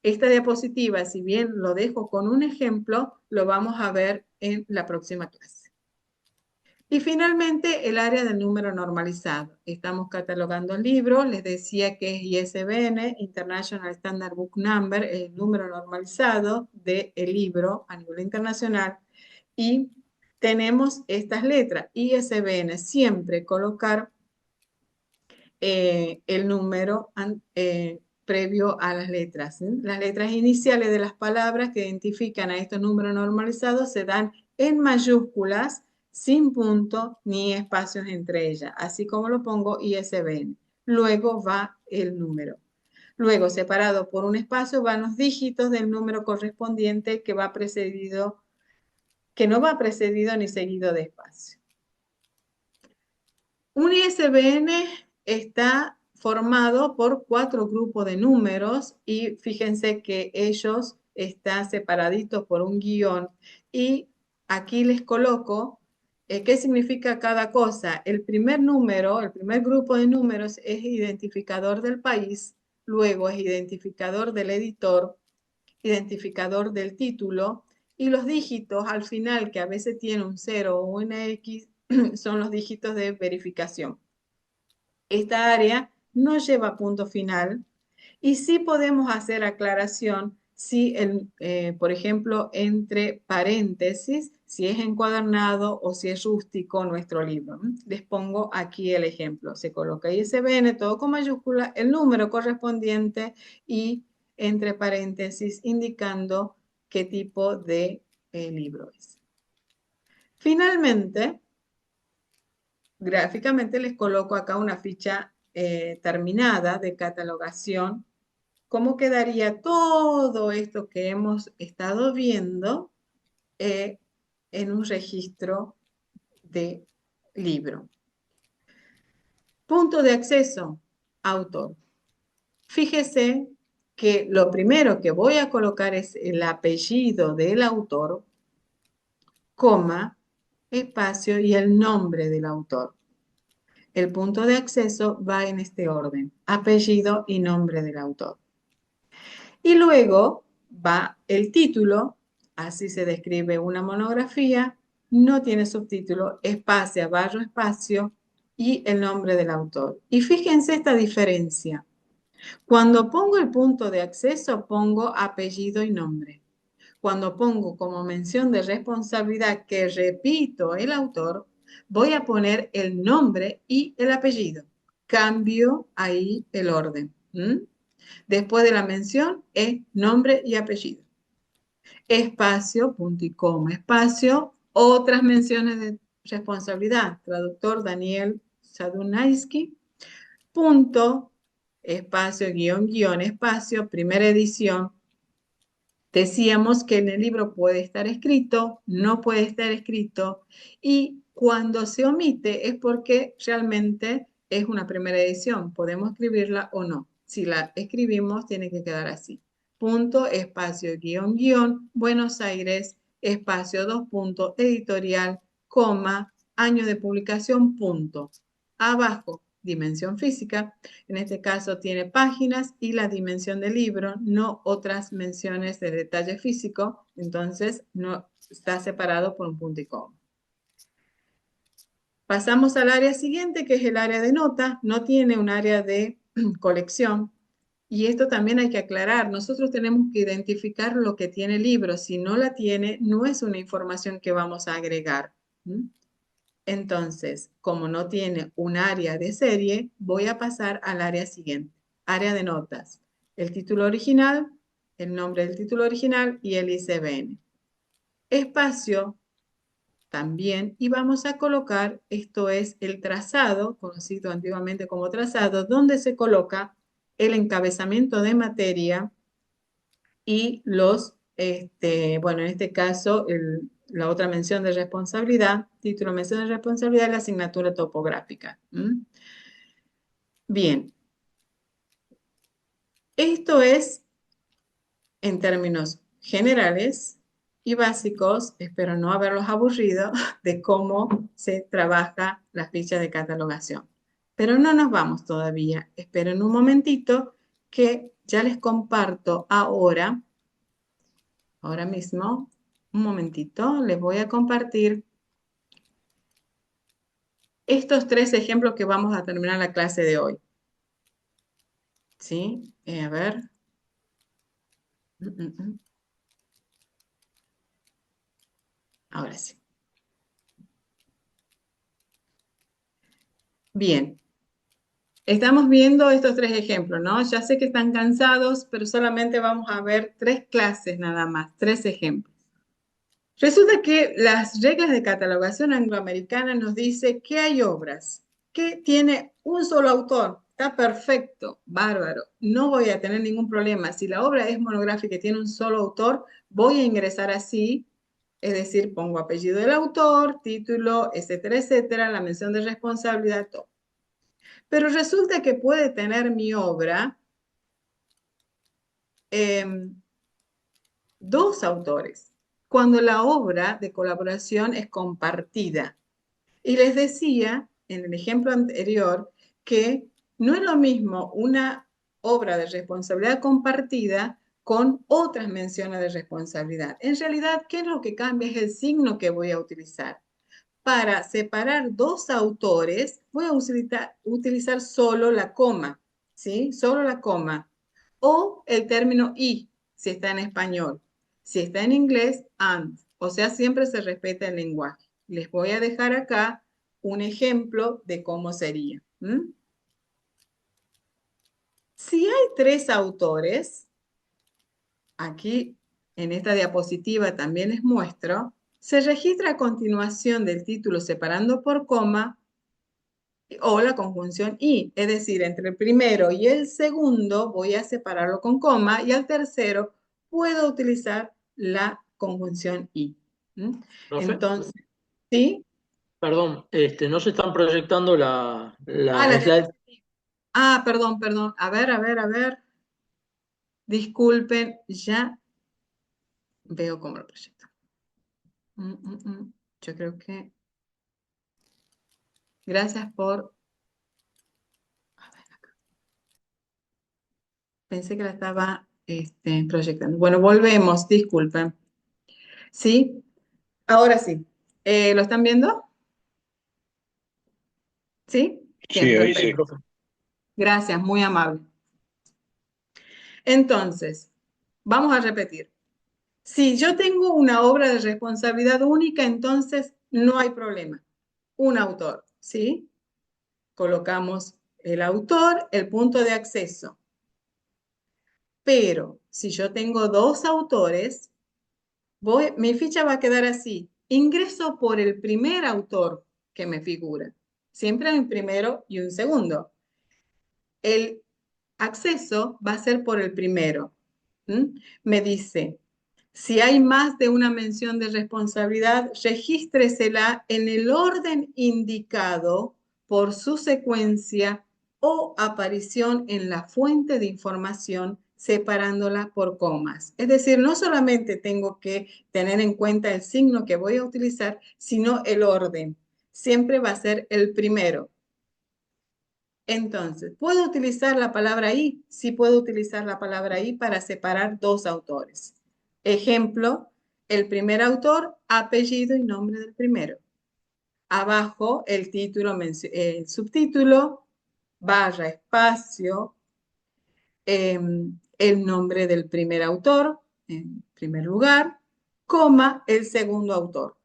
Esta diapositiva, si bien lo dejo con un ejemplo, lo vamos a ver en la próxima clase. Y finalmente, el área del número normalizado. Estamos catalogando el libro, les decía que es ISBN, International Standard Book Number, el número normalizado del libro a nivel internacional. Y tenemos estas letras, ISBN, siempre colocar el número previo a las letras. Las letras iniciales de las palabras que identifican a estos números normalizados se dan en mayúsculas, sin punto ni espacios entre ellas, así como lo pongo ISBN. Luego va el número. Luego, separado por un espacio, van los dígitos del número correspondiente que no va precedido ni seguido de espacio. Un ISBN está formado por 4 grupos de números y fíjense que ellos están separaditos por un guión y aquí les coloco ¿Qué significa cada cosa? El primer número, el primer grupo de números es identificador del país, luego es identificador del editor, identificador del título, y los dígitos al final, que a veces tiene un 0 o una X, son los dígitos de verificación. Esta área no lleva punto final y sí podemos hacer aclaración si, por ejemplo, entre paréntesis, si es encuadernado o si es rústico nuestro libro. Les pongo aquí el ejemplo. Se coloca ISBN, todo con mayúscula, el número correspondiente y entre paréntesis indicando qué tipo de libro es. Finalmente, gráficamente les coloco acá una ficha terminada de catalogación. ¿Cómo quedaría todo esto que hemos estado viendo eh, en un registro de libro? Punto de acceso, autor. Fíjese que lo primero que voy a colocar es el apellido del autor, coma, espacio y el nombre del autor. El punto de acceso va en este orden, apellido y nombre del autor. Y luego va el título, así se describe una monografía, no tiene subtítulo, espacio, barra, espacio y el nombre del autor. Y fíjense esta diferencia. Cuando pongo el punto de acceso, pongo apellido y nombre. Cuando pongo como mención de responsabilidad que repito el autor, voy a poner el nombre y el apellido. Cambio ahí el orden. Después de la mención es nombre y apellido. Espacio, punto y coma, espacio, otras menciones de responsabilidad. Traductor Daniel Sadunaisky, punto, espacio, guión, guión, espacio, primera edición. Decíamos que en el libro puede estar escrito, no puede estar escrito, y cuando se omite es porque realmente es una primera edición. Podemos escribirla o no. Si la escribimos, tiene que quedar así. Punto, espacio, guión, guión, Buenos Aires, espacio, dos puntos, editorial, coma, año de publicación, punto. Abajo, dimensión física. En este caso tiene páginas y la dimensión del libro, no otras menciones de detalle físico. Entonces, no está separado por un punto y coma. Pasamos al área siguiente, que es el área de nota. No tiene un área de colección. Y esto también hay que aclarar. Nosotros tenemos que identificar lo que tiene el libro. Si no la tiene, no es una información que vamos a agregar. Entonces, como no tiene un área de serie, voy a pasar al área siguiente. Área de notas. El título original, el nombre del título original y el ISBN. Espacio también, y vamos a colocar, esto es el trazado, conocido antiguamente como trazado, donde se coloca el encabezamiento de materia y bueno, en este caso, la otra mención de responsabilidad, título, mención de responsabilidad, la asignatura topográfica. Bien, esto es en términos generales y básicos, espero no haberlos aburrido, de cómo se trabaja la ficha de catalogación. Pero no nos vamos todavía. Esperen un momentito que ya les comparto ahora mismo, un momentito, les voy a compartir estos tres ejemplos que vamos a terminar la clase de hoy. ¿Sí? A ver. Ahora sí. Bien. Estamos viendo estos tres ejemplos, ¿no? Ya sé que están cansados, pero solamente vamos a ver tres clases nada más, tres ejemplos. Resulta que las reglas de catalogación angloamericana nos dice que hay obras que tiene un solo autor. Está perfecto, bárbaro. No voy a tener ningún problema. Si la obra es monográfica y tiene un solo autor, voy a ingresar así, es decir, pongo apellido del autor, título, etcétera, etcétera, la mención de responsabilidad, todo. Pero resulta que puede tener mi obra dos autores, cuando la obra de colaboración es compartida. Y les decía en el ejemplo anterior que no es lo mismo una obra de responsabilidad compartida con otras menciones de responsabilidad. En realidad, ¿qué es lo que cambia? Es el signo que voy a utilizar. Para separar dos autores, voy a utilizar solo la coma, ¿sí? Solo la coma. O el término y, si está en español. Si está en inglés, and. O sea, siempre se respeta el lenguaje. Les voy a dejar acá un ejemplo de cómo sería. Si hay tres autores, aquí en esta diapositiva también les muestro, se registra a continuación del título separando por coma o la conjunción y, es decir, entre el primero y el segundo voy a separarlo con coma y al tercero puedo utilizar la conjunción y. Profe, Entonces, ¿sí? perdón, no se están proyectando Ah, la la slide. diapositiva. Ah, perdón, perdón. A ver, a ver, a ver. Disculpen, ya veo cómo lo proyecto. Yo creo que... Gracias por... A ver, acá. Pensé que la estaba proyectando. Bueno, volvemos, disculpen. ¿Sí? Ahora sí. ¿Lo están viendo? ¿Sí? Bien, Sí, ahí Sí, perfecto. sí. profe. Gracias, muy amable. Entonces, vamos a repetir. Si yo tengo una obra de responsabilidad única, entonces no hay problema. Un autor, ¿sí? Colocamos el autor, el punto de acceso. Pero si yo tengo dos autores, mi ficha va a quedar así. Ingreso por el primer autor que me figura. Siempre hay un primero y un segundo. El acceso va a ser por el primero. Me dice, si hay más de una mención de responsabilidad, regístresela en el orden indicado por su secuencia o aparición en la fuente de información, separándola por comas. Es decir, no solamente tengo que tener en cuenta el signo que voy a utilizar, sino el orden. Siempre va a ser el primero. Entonces, ¿puedo utilizar la palabra y? Sí puedo utilizar la palabra y para separar dos autores. Ejemplo, el primer autor, apellido y nombre del primero. Abajo, el título, el subtítulo, barra, espacio, el nombre del primer autor, en primer lugar, coma, el segundo autor.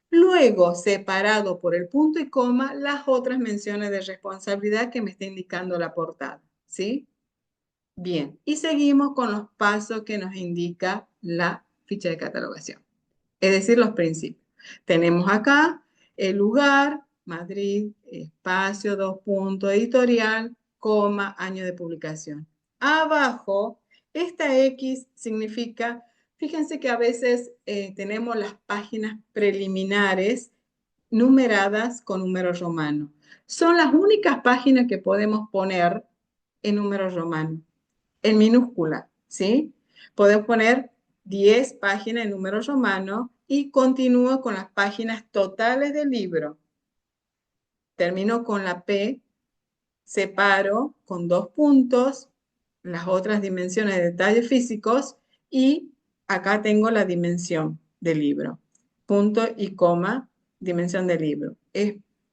Luego, separado por el punto y coma, las otras menciones de responsabilidad que me está indicando la portada, ¿sí? Bien, y seguimos con los pasos que nos indica la ficha de catalogación, es decir, los principios. Tenemos acá el lugar, Madrid, espacio, dos puntos, editorial, coma, año de publicación. Abajo, esta X significa, fíjense que a veces tenemos las páginas preliminares numeradas con números romanos. Son las únicas páginas que podemos poner en números romanos, en minúscula, ¿sí? Podemos poner 10 páginas en números romanos y continúo con las páginas totales del libro. Termino con la P, separo con dos puntos las otras dimensiones de detalles físicos y acá tengo la dimensión del libro. Punto y coma, dimensión del libro.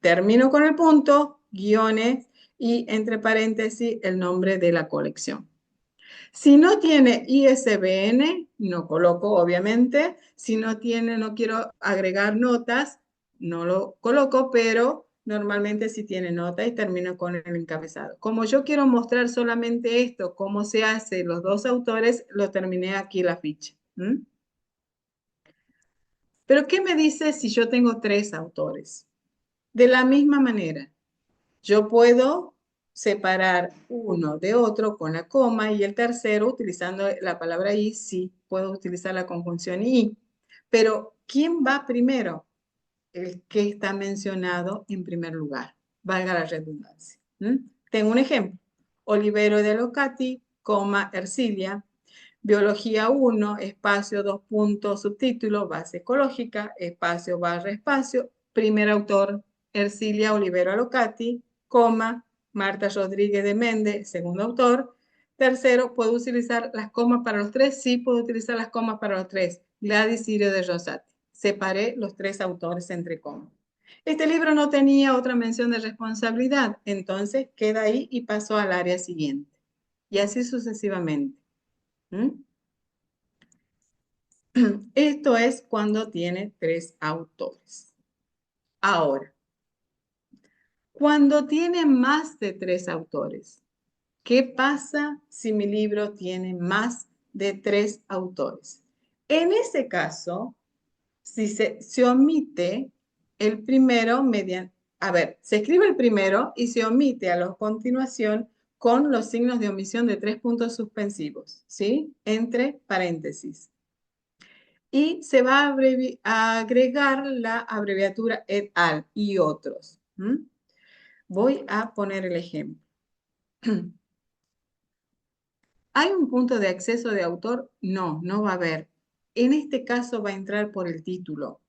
Termino con el punto, guiones y entre paréntesis el nombre de la colección. Si no tiene ISBN, no coloco, obviamente. Si no tiene, no quiero agregar notas, no lo coloco, pero normalmente sí tiene nota y termino con el encabezado. Como yo quiero mostrar solamente esto, cómo se hace los dos autores, lo terminé aquí la ficha. Pero ¿qué me dice si yo tengo tres autores? De la misma manera, yo puedo separar uno de otro con la coma y el tercero utilizando la palabra y, sí, puedo utilizar la conjunción y. Pero, ¿quién va primero? El que está mencionado en primer lugar. Valga la redundancia. Tengo un ejemplo. Olivero de Locati, coma, Ercilia. Biología 1, espacio, dos puntos, subtítulo, base ecológica, espacio, barra, espacio, primer autor, Ercilia Olivero Alocati, coma, Marta Rodríguez de Méndez, segundo autor. Tercero, ¿puedo utilizar las comas para los tres? Sí, puedo utilizar las comas para los tres. Gladys Sirio de Rosati. Separé los tres autores entre comas. Este libro no tenía otra mención de responsabilidad, entonces queda ahí y pasó al área siguiente. Y así sucesivamente. ¿Mm? Esto es cuando tiene tres autores. Ahora, cuando tiene más de tres autores, ¿qué pasa si mi libro tiene más de tres autores? En ese caso, si se omite el primero mediante, a ver, se escribe el primero y se omite a la continuación con los signos de omisión de tres puntos suspensivos, ¿sí? Entre paréntesis. Y se va a agregar la abreviatura et al y otros. Voy a poner el ejemplo. ¿Hay un punto de acceso de autor? No, no va a haber. En este caso va a entrar por el título.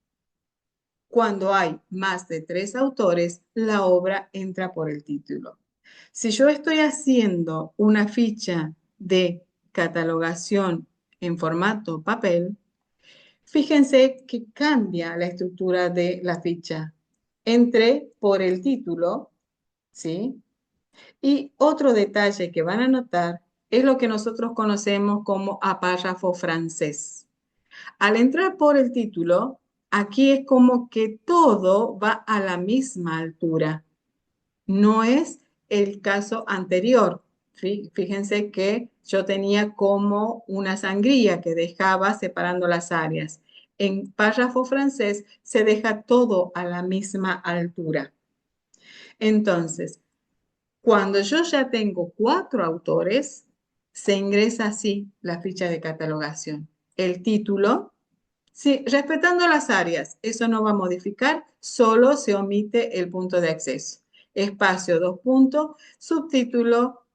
Cuando hay más de tres autores, la obra entra por el título. Si yo estoy haciendo una ficha de catalogación en formato papel, fíjense que cambia la estructura de la ficha. Entré por el título, ¿sí? Y otro detalle que van a notar es lo que nosotros conocemos como apárrafo francés. Al entrar por el título, aquí es como que todo va a la misma altura. No es el caso anterior. Fíjense que yo tenía como una sangría que dejaba separando las áreas. En párrafo francés se deja todo a la misma altura. Entonces, cuando yo ya tengo cuatro autores, se ingresa así la ficha de catalogación. El título, sí, respetando las áreas, eso no va a modificar, solo se omite el punto de acceso. Espacio, dos puntos, subtítulo,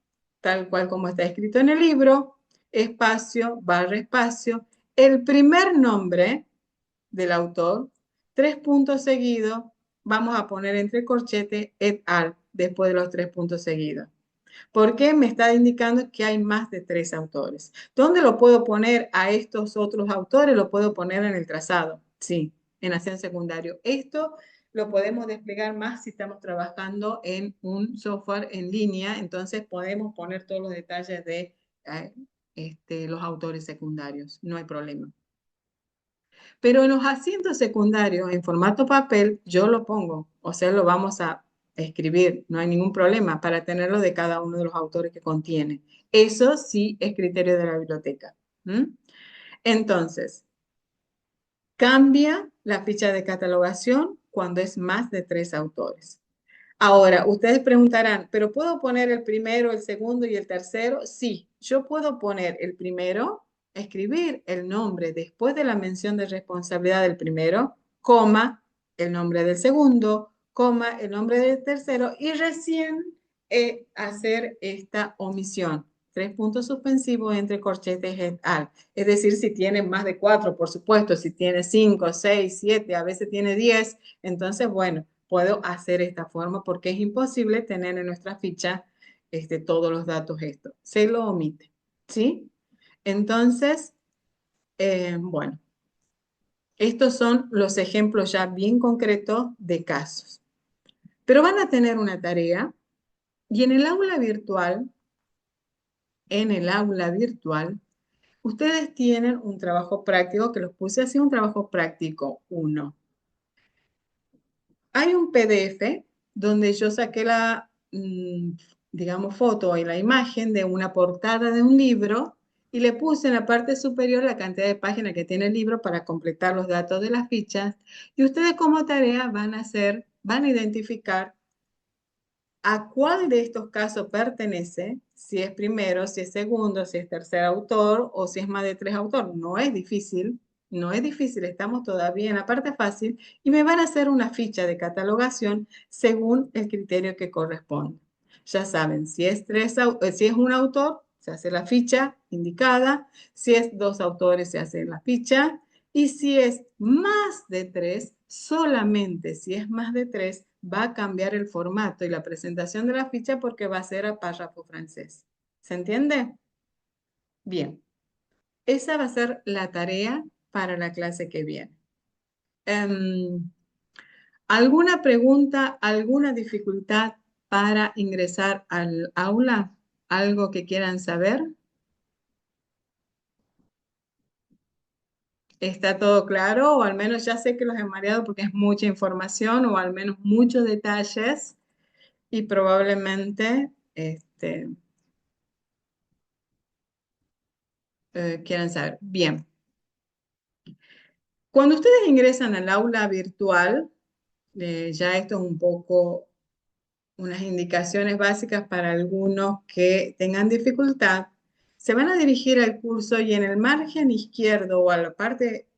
tal cual como está escrito en el libro, espacio, barra espacio, el primer nombre del autor, tres puntos seguidos, vamos a poner entre corchete et al, después de los tres puntos seguidos. Porque me está indicando que hay más de tres autores. ¿Dónde lo puedo poner a estos otros autores? Lo puedo poner en el trazado, sí, en acción secundario. Esto lo podemos desplegar más si estamos trabajando en un software en línea, entonces podemos poner todos los detalles de los autores secundarios, no hay problema. Pero en los asientos secundarios, en formato papel, yo lo pongo, o sea, lo vamos a escribir, no hay ningún problema para tenerlo de cada uno de los autores que contiene. Eso sí es criterio de la biblioteca. Entonces, cambia la ficha de catalogación cuando es más de tres autores. Ahora, ustedes preguntarán, ¿pero puedo poner el primero, el segundo y el tercero? Sí, yo puedo poner el primero, escribir el nombre después de la mención de responsabilidad del primero, coma, el nombre del segundo, coma, el nombre del tercero y recién hacer esta omisión. Tres puntos suspensivos entre corchetes et al. Es decir, si tiene más de cuatro, por supuesto, si tiene cinco, seis, siete, a veces tiene 10, entonces, bueno, puedo hacer esta forma porque es imposible tener en nuestra ficha todos los datos estos. Se lo omite, ¿sí? Entonces, bueno, estos son los ejemplos ya bien concretos de casos. Pero van a tener una tarea y en el aula virtual, ustedes tienen un trabajo práctico que los puse así, un trabajo práctico 1. Hay un PDF donde yo saqué la, digamos, foto y la imagen de una portada de un libro y le puse en la parte superior la cantidad de páginas que tiene el libro para completar los datos de las fichas. Y ustedes como tarea van a identificar a cuál de estos casos pertenece, si es primero, si es segundo, si es tercer autor o si es más de tres autores. No es difícil, no es difícil, estamos todavía en la parte fácil y me van a hacer una ficha de catalogación según el criterio que corresponde. Ya saben, si es un autor, se hace la ficha indicada, si es dos autores, se hace la ficha Y si es más de 3, solamente si es más de 3, va a cambiar el formato y la presentación de la ficha porque va a ser a párrafo francés. ¿Se entiende? Bien, esa va a ser la tarea para la clase que viene. ¿Alguna pregunta, alguna dificultad para ingresar al aula? ¿Algo que quieran saber? ¿Está todo claro? O al menos ya sé que los he mareado porque es mucha información o al menos muchos detalles y probablemente quieran saber. Bien, cuando ustedes ingresan al aula virtual, ya esto es un poco unas indicaciones básicas para algunos que tengan dificultad. Se van a dirigir al curso y en el margen izquierdo o a la parte,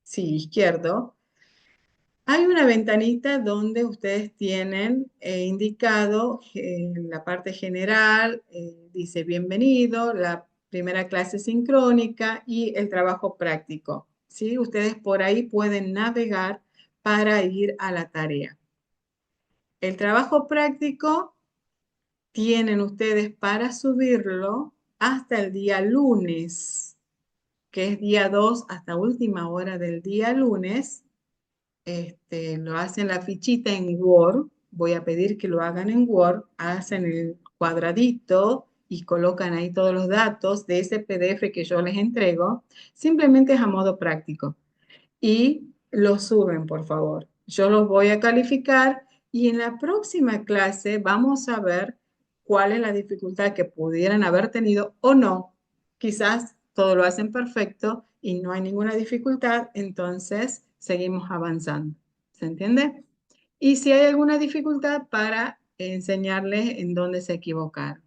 sí, izquierdo, hay una ventanita donde ustedes tienen indicado en la parte general, dice bienvenido, la primera clase sincrónica y el trabajo práctico. ¿Sí? Ustedes por ahí pueden navegar para ir a la tarea. El trabajo práctico tienen ustedes para subirlo hasta el día lunes, que es día 2 hasta última hora del día lunes. Lo hacen la fichita en Word. Voy a pedir que lo hagan en Word. Hacen el cuadradito y colocan ahí todos los datos de ese PDF que yo les entrego. Simplemente es a modo práctico y lo suben, por favor. Yo los voy a calificar y en la próxima clase vamos a ver cuál es la dificultad que pudieran haber tenido o no. Quizás todo lo hacen perfecto y no hay ninguna dificultad, entonces seguimos avanzando. ¿Se entiende? Y si hay alguna dificultad para enseñarles en dónde se equivocaron.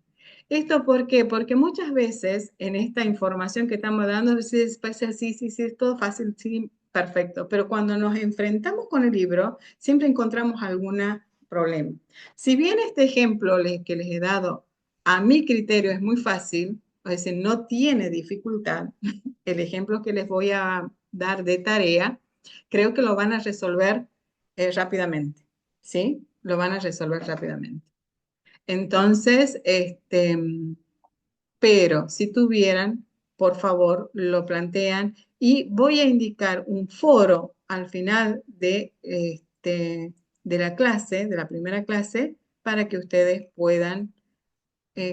¿Esto por qué? Porque muchas veces en esta información que estamos dando, sí, sí, sí, sí, es todo fácil, sí, perfecto, pero cuando nos enfrentamos con el libro, siempre encontramos algún problema. Si bien este ejemplo que les he dado, a mi criterio es muy fácil, es decir, no tiene dificultad, el ejemplo que les voy a dar de tarea, creo que lo van a resolver rápidamente, ¿sí? Lo van a resolver rápidamente. Entonces, pero si tuvieran, por favor, lo plantean y voy a indicar un foro al final de la clase, de la primera clase, para que ustedes puedan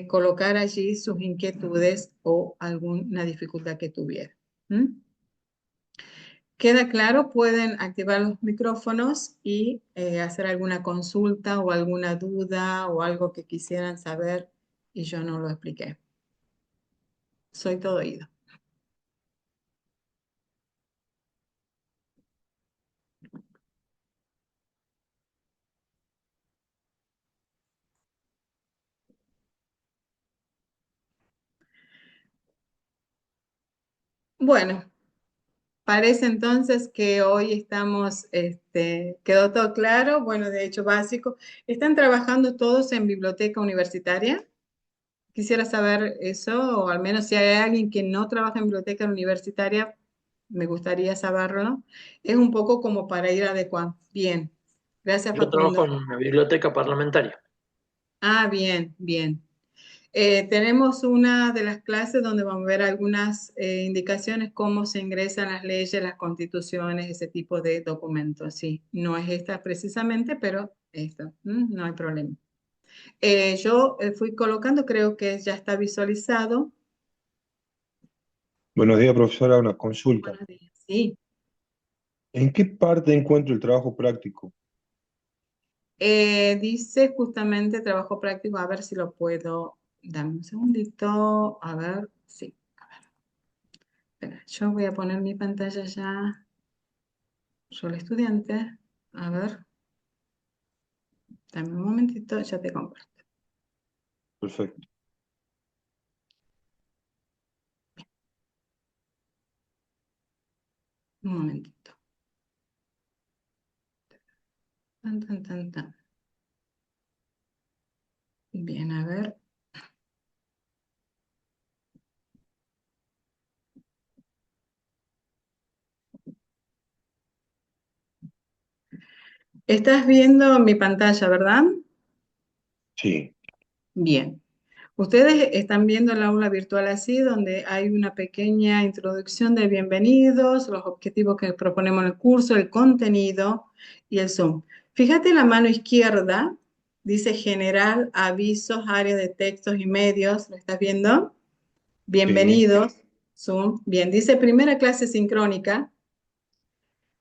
colocar allí sus inquietudes o alguna dificultad que tuvieran. ¿Mm? ¿Queda claro? Pueden activar los micrófonos y hacer alguna consulta o alguna duda o algo que quisieran saber y yo no lo expliqué. Soy todo oído. Bueno, parece entonces que hoy estamos, quedó todo claro. Bueno, de hecho, básico. ¿Están trabajando todos en biblioteca universitaria? Quisiera saber eso, o al menos si hay alguien que no trabaja en biblioteca universitaria, me gustaría saberlo. Es un poco como para ir adecuando. Bien, gracias Yo trabajo en Facundo. una biblioteca parlamentaria. Ah, bien, bien. Tenemos una de las clases donde vamos a ver algunas indicaciones cómo se ingresan las leyes, las constituciones, ese tipo de documentos. Sí, no es esta precisamente, pero esto, no hay problema. Yo fui colocando, creo que ya está visualizado. Buenos días, profesora. Una consulta. Buenos días. Sí. ¿En qué parte encuentro el trabajo práctico? Dice justamente trabajo práctico, a ver si lo puedo, dame un segundito, a ver, sí, a ver, espera, yo voy a poner mi pantalla ya, soy estudiante, a ver, dame un momentito, ya te comparto, Perfecto. un momentito. Tan, tan, tan, tan. Bien, a ver, Estás viendo mi pantalla, ¿verdad? Sí, Bien. Ustedes están viendo el aula virtual así, donde hay una pequeña introducción de bienvenidos, los objetivos que proponemos en el curso, el contenido y el Zoom. Fíjate en la mano izquierda, dice general, avisos, área de textos y medios. ¿Lo estás viendo? sí, Bienvenidos, Zoom. Bien, dice primera clase sincrónica.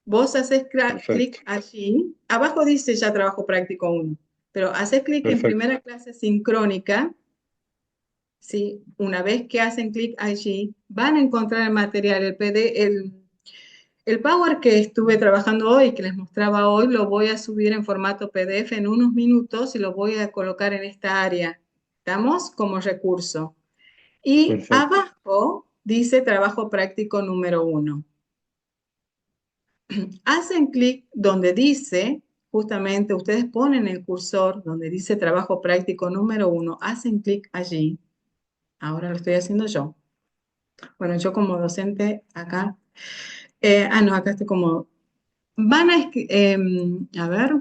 Vos haces perfecto, clic allí. Abajo dice ya trabajo práctico uno, pero haces clic en perfecto, primera clase sincrónica. ¿Sí? Una vez que hacen clic allí, van a encontrar el material, el Power que estuve trabajando hoy, que les mostraba hoy, lo voy a subir en formato PDF en unos minutos y lo voy a colocar en esta área. ¿Estamos? Como recurso. Y perfecto. abajo dice trabajo práctico número uno. Hacen clic donde dice, justamente ustedes ponen el cursor donde dice trabajo práctico número uno, hacen clic allí. Ahora lo estoy haciendo yo. Bueno, yo como docente acá, no, acá estoy como, a ver,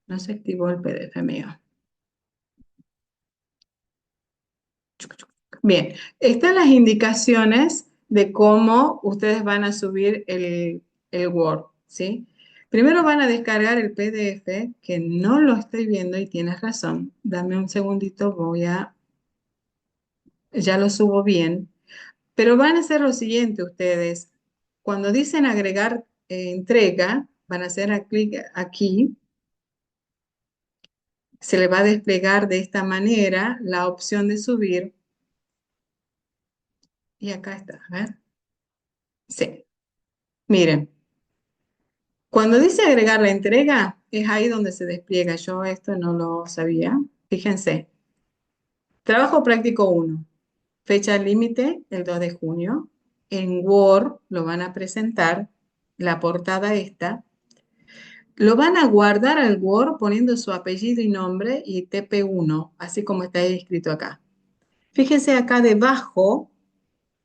no se activó el PDF mío. Bien, están las indicaciones de cómo ustedes van a subir el Word, ¿sí? Primero van a descargar el PDF, que no lo estoy viendo y tienes razón. Dame un segundito, ya lo subo bien. Pero van a hacer lo siguiente ustedes. Cuando dicen agregar entrega, van a hacer clic aquí. Se le va a desplegar de esta manera la opción de subir. Y acá está, a ver. Sí, miren. Cuando dice agregar la entrega, es ahí donde se despliega. Yo esto no lo sabía. Fíjense. Trabajo práctico uno. Fecha límite, el 2 de junio. En Word lo van a presentar. La portada esta. Lo van a guardar al Word poniendo su apellido y nombre y TP1, así como está escrito acá. Fíjense acá debajo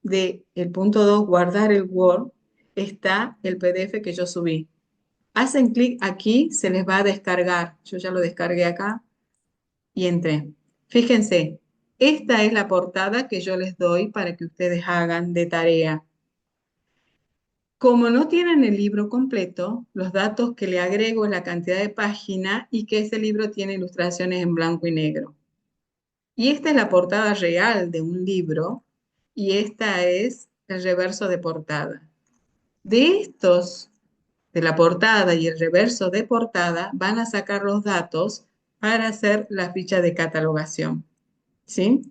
del punto 2, guardar el Word, está el PDF que yo subí. Hacen clic aquí, se les va a descargar. Yo ya lo descargué acá y entré. Fíjense, esta es la portada que yo les doy para que ustedes hagan de tarea. Como no tienen el libro completo, los datos que le agrego es la cantidad de página y que ese libro tiene ilustraciones en blanco y negro. Y esta es la portada real de un libro y esta es el reverso de portada. De estos, de la portada y el reverso de portada, van a sacar los datos para hacer la ficha de catalogación. ¿Sí?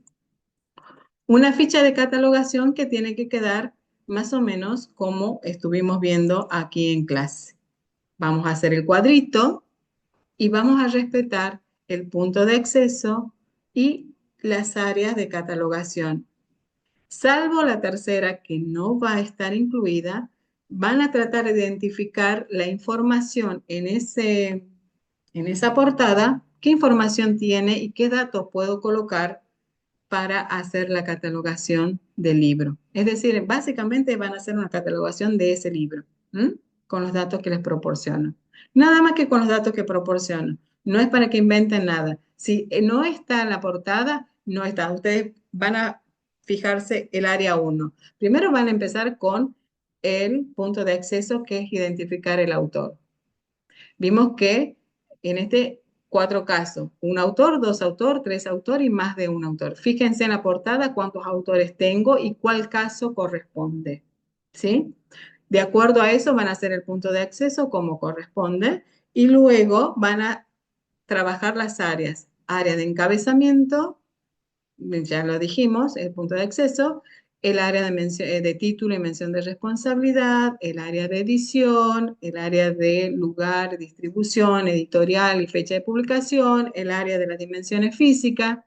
Una ficha de catalogación que tiene que quedar más o menos como estuvimos viendo aquí en clase. Vamos a hacer el cuadrito y vamos a respetar el punto de acceso y las áreas de catalogación. Salvo la tercera, que no va a estar incluida, van a tratar de identificar la información en esa portada, qué información tiene y qué datos puedo colocar para hacer la catalogación del libro. Es decir, básicamente van a hacer una catalogación de ese libro, ¿m? Con los datos que les proporciono. Nada más que con los datos que proporciono. No es para que inventen nada. Si no está en la portada, no está. Ustedes van a fijarse el área 1. Primero van a empezar con el punto de acceso, que es identificar el autor. Vimos que en este cuatro casos, un autor, dos autores, tres autores y más de un autor. Fíjense en la portada cuántos autores tengo y cuál caso corresponde. ¿Sí? De acuerdo a eso van a hacer el punto de acceso como corresponde y luego van a trabajar las áreas. Área de encabezamiento, ya lo dijimos, el punto de acceso, el área de título y mención de responsabilidad, el área de edición, el área de lugar, distribución, editorial y fecha de publicación, el área de las dimensiones físicas,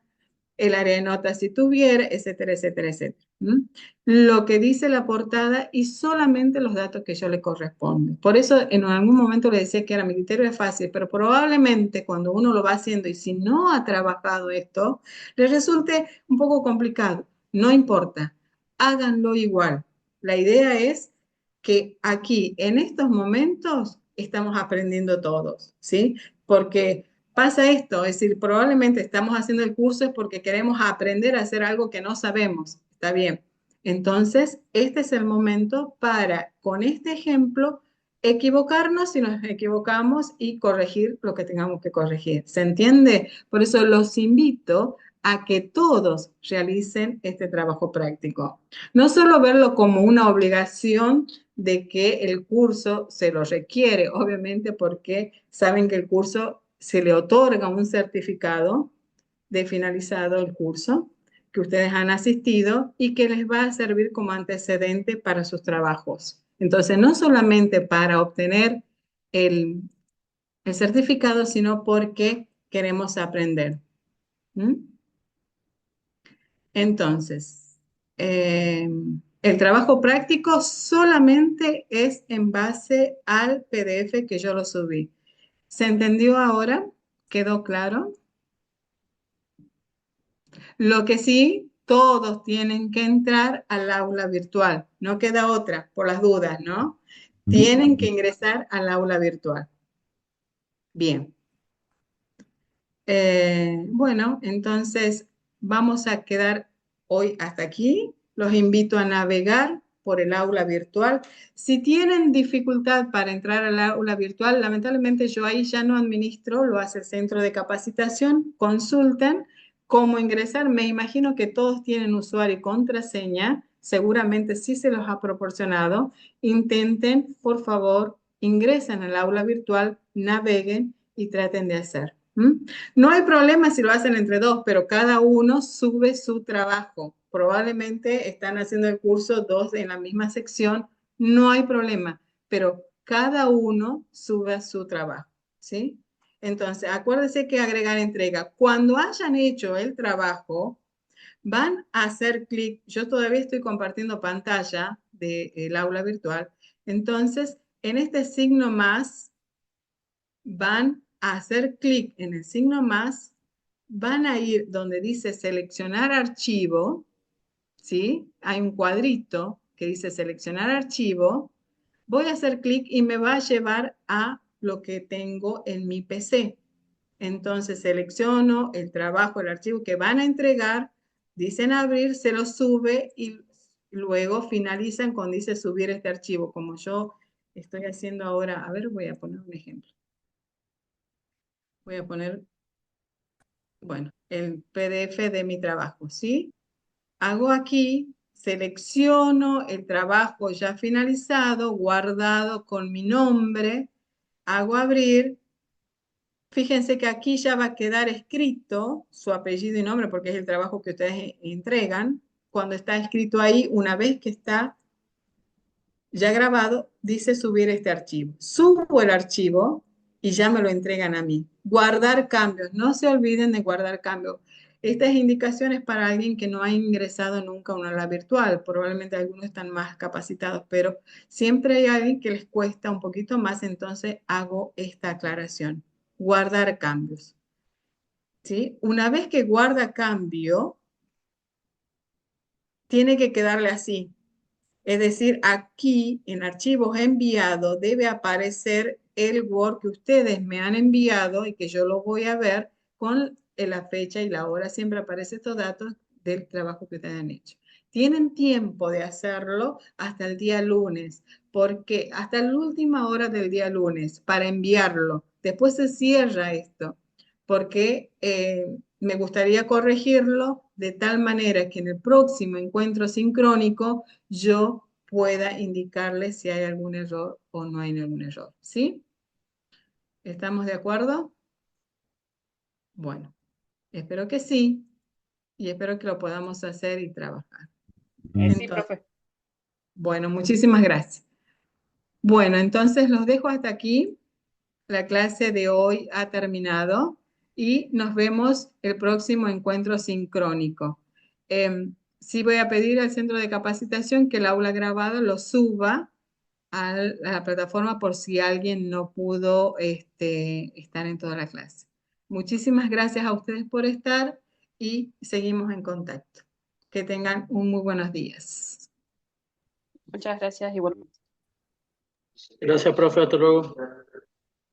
el área de notas si tuviera, etcétera, etcétera, etcétera. ¿Mm? Lo que dice la portada y solamente los datos que yo le corresponden. Por eso en algún momento le decía que era mi criterio es fácil, pero probablemente cuando uno lo va haciendo y si no ha trabajado esto, le resulte un poco complicado. No importa, háganlo igual. La idea es que aquí, en estos momentos, estamos aprendiendo todos, ¿sí? Porque pasa esto, es decir, probablemente estamos haciendo el curso es porque queremos aprender a hacer algo que no sabemos, está bien. Entonces, este es el momento para, con este ejemplo, equivocarnos si nos equivocamos y corregir lo que tengamos que corregir. ¿Se entiende? Por eso los invito a que todos realicen este trabajo práctico. No solo verlo como una obligación de que el curso se lo requiere, obviamente porque saben que el curso se le otorga un certificado de finalizado el curso que ustedes han asistido y que les va a servir como antecedente para sus trabajos. Entonces, no solamente para obtener el certificado, sino porque queremos aprender. ¿Mm? Entonces, el trabajo práctico solamente es en base al PDF que yo lo subí. ¿Se entendió ahora? ¿Quedó claro? Lo que sí, todos tienen que entrar al aula virtual. No queda otra, por las dudas, ¿no? Tienen que ingresar al aula virtual. Bien. Bueno, entonces vamos a quedar hoy hasta aquí. Los invito a navegar por el aula virtual. Si tienen dificultad para entrar al aula virtual, lamentablemente yo ahí ya no administro, lo hace el centro de capacitación. Consulten cómo ingresar. Me imagino que todos tienen usuario y contraseña. Seguramente sí se los ha proporcionado. Intenten, por favor, ingresen al aula virtual, naveguen y traten de hacer. No hay problema si lo hacen entre dos, pero cada uno sube su trabajo. Probablemente están haciendo el curso dos en la misma sección, no hay problema, pero cada uno sube su trabajo, ¿sí? Entonces, acuérdense que agregar entrega. Cuando hayan hecho el trabajo, van a hacer clic. Yo todavía estoy compartiendo pantalla del aula virtual. Entonces, en este signo más, van a hacer clic en el signo más, van a ir donde dice seleccionar archivo, ¿sí? Hay un cuadrito que dice seleccionar archivo. Voy a hacer clic y me va a llevar a lo que tengo en mi PC. Entonces selecciono el trabajo, el archivo que van a entregar, dicen abrir, se lo sube y luego finalizan con dice subir este archivo, como yo estoy haciendo ahora. A ver, voy a poner un ejemplo. Voy a poner, bueno, el PDF de mi trabajo, ¿sí? Hago aquí, selecciono el trabajo ya finalizado, guardado con mi nombre, hago abrir. Fíjense que aquí ya va a quedar escrito su apellido y nombre porque es el trabajo que ustedes entregan. Cuando está escrito ahí, una vez que está ya grabado, dice subir este archivo. Subo el archivo y ya me lo entregan a mí. Guardar cambios. No se olviden de guardar cambios. Estas indicaciones para alguien que no ha ingresado nunca a una aula virtual. Probablemente algunos están más capacitados, pero siempre hay alguien que les cuesta un poquito más, entonces hago esta aclaración. Guardar cambios. ¿Sí? Una vez que guarda cambio, tiene que quedarle así. Es decir, aquí en archivos enviados debe aparecer el Word que ustedes me han enviado y que yo lo voy a ver con la fecha y la hora. Siempre aparecen estos datos del trabajo que ustedes han hecho. Tienen tiempo de hacerlo hasta el día lunes, porque hasta la última hora del día lunes para enviarlo. Después se cierra esto, porque me gustaría corregirlo de tal manera que en el próximo encuentro sincrónico yo pueda indicarle si hay algún error o no hay ningún error. ¿Sí? ¿Estamos de acuerdo? Bueno, espero que sí y espero que lo podamos hacer y trabajar. Sí, Entonces, profe. bueno, muchísimas gracias. Bueno, entonces los dejo hasta aquí. La clase de hoy ha terminado y nos vemos el próximo encuentro sincrónico. Sí voy a pedir al centro de capacitación que el aula grabada lo suba a la plataforma por si alguien no pudo estar en toda la clase. Muchísimas gracias a ustedes por estar y seguimos en contacto. Que tengan un muy buenos días. Muchas gracias igualmente. Gracias, profe, hasta luego.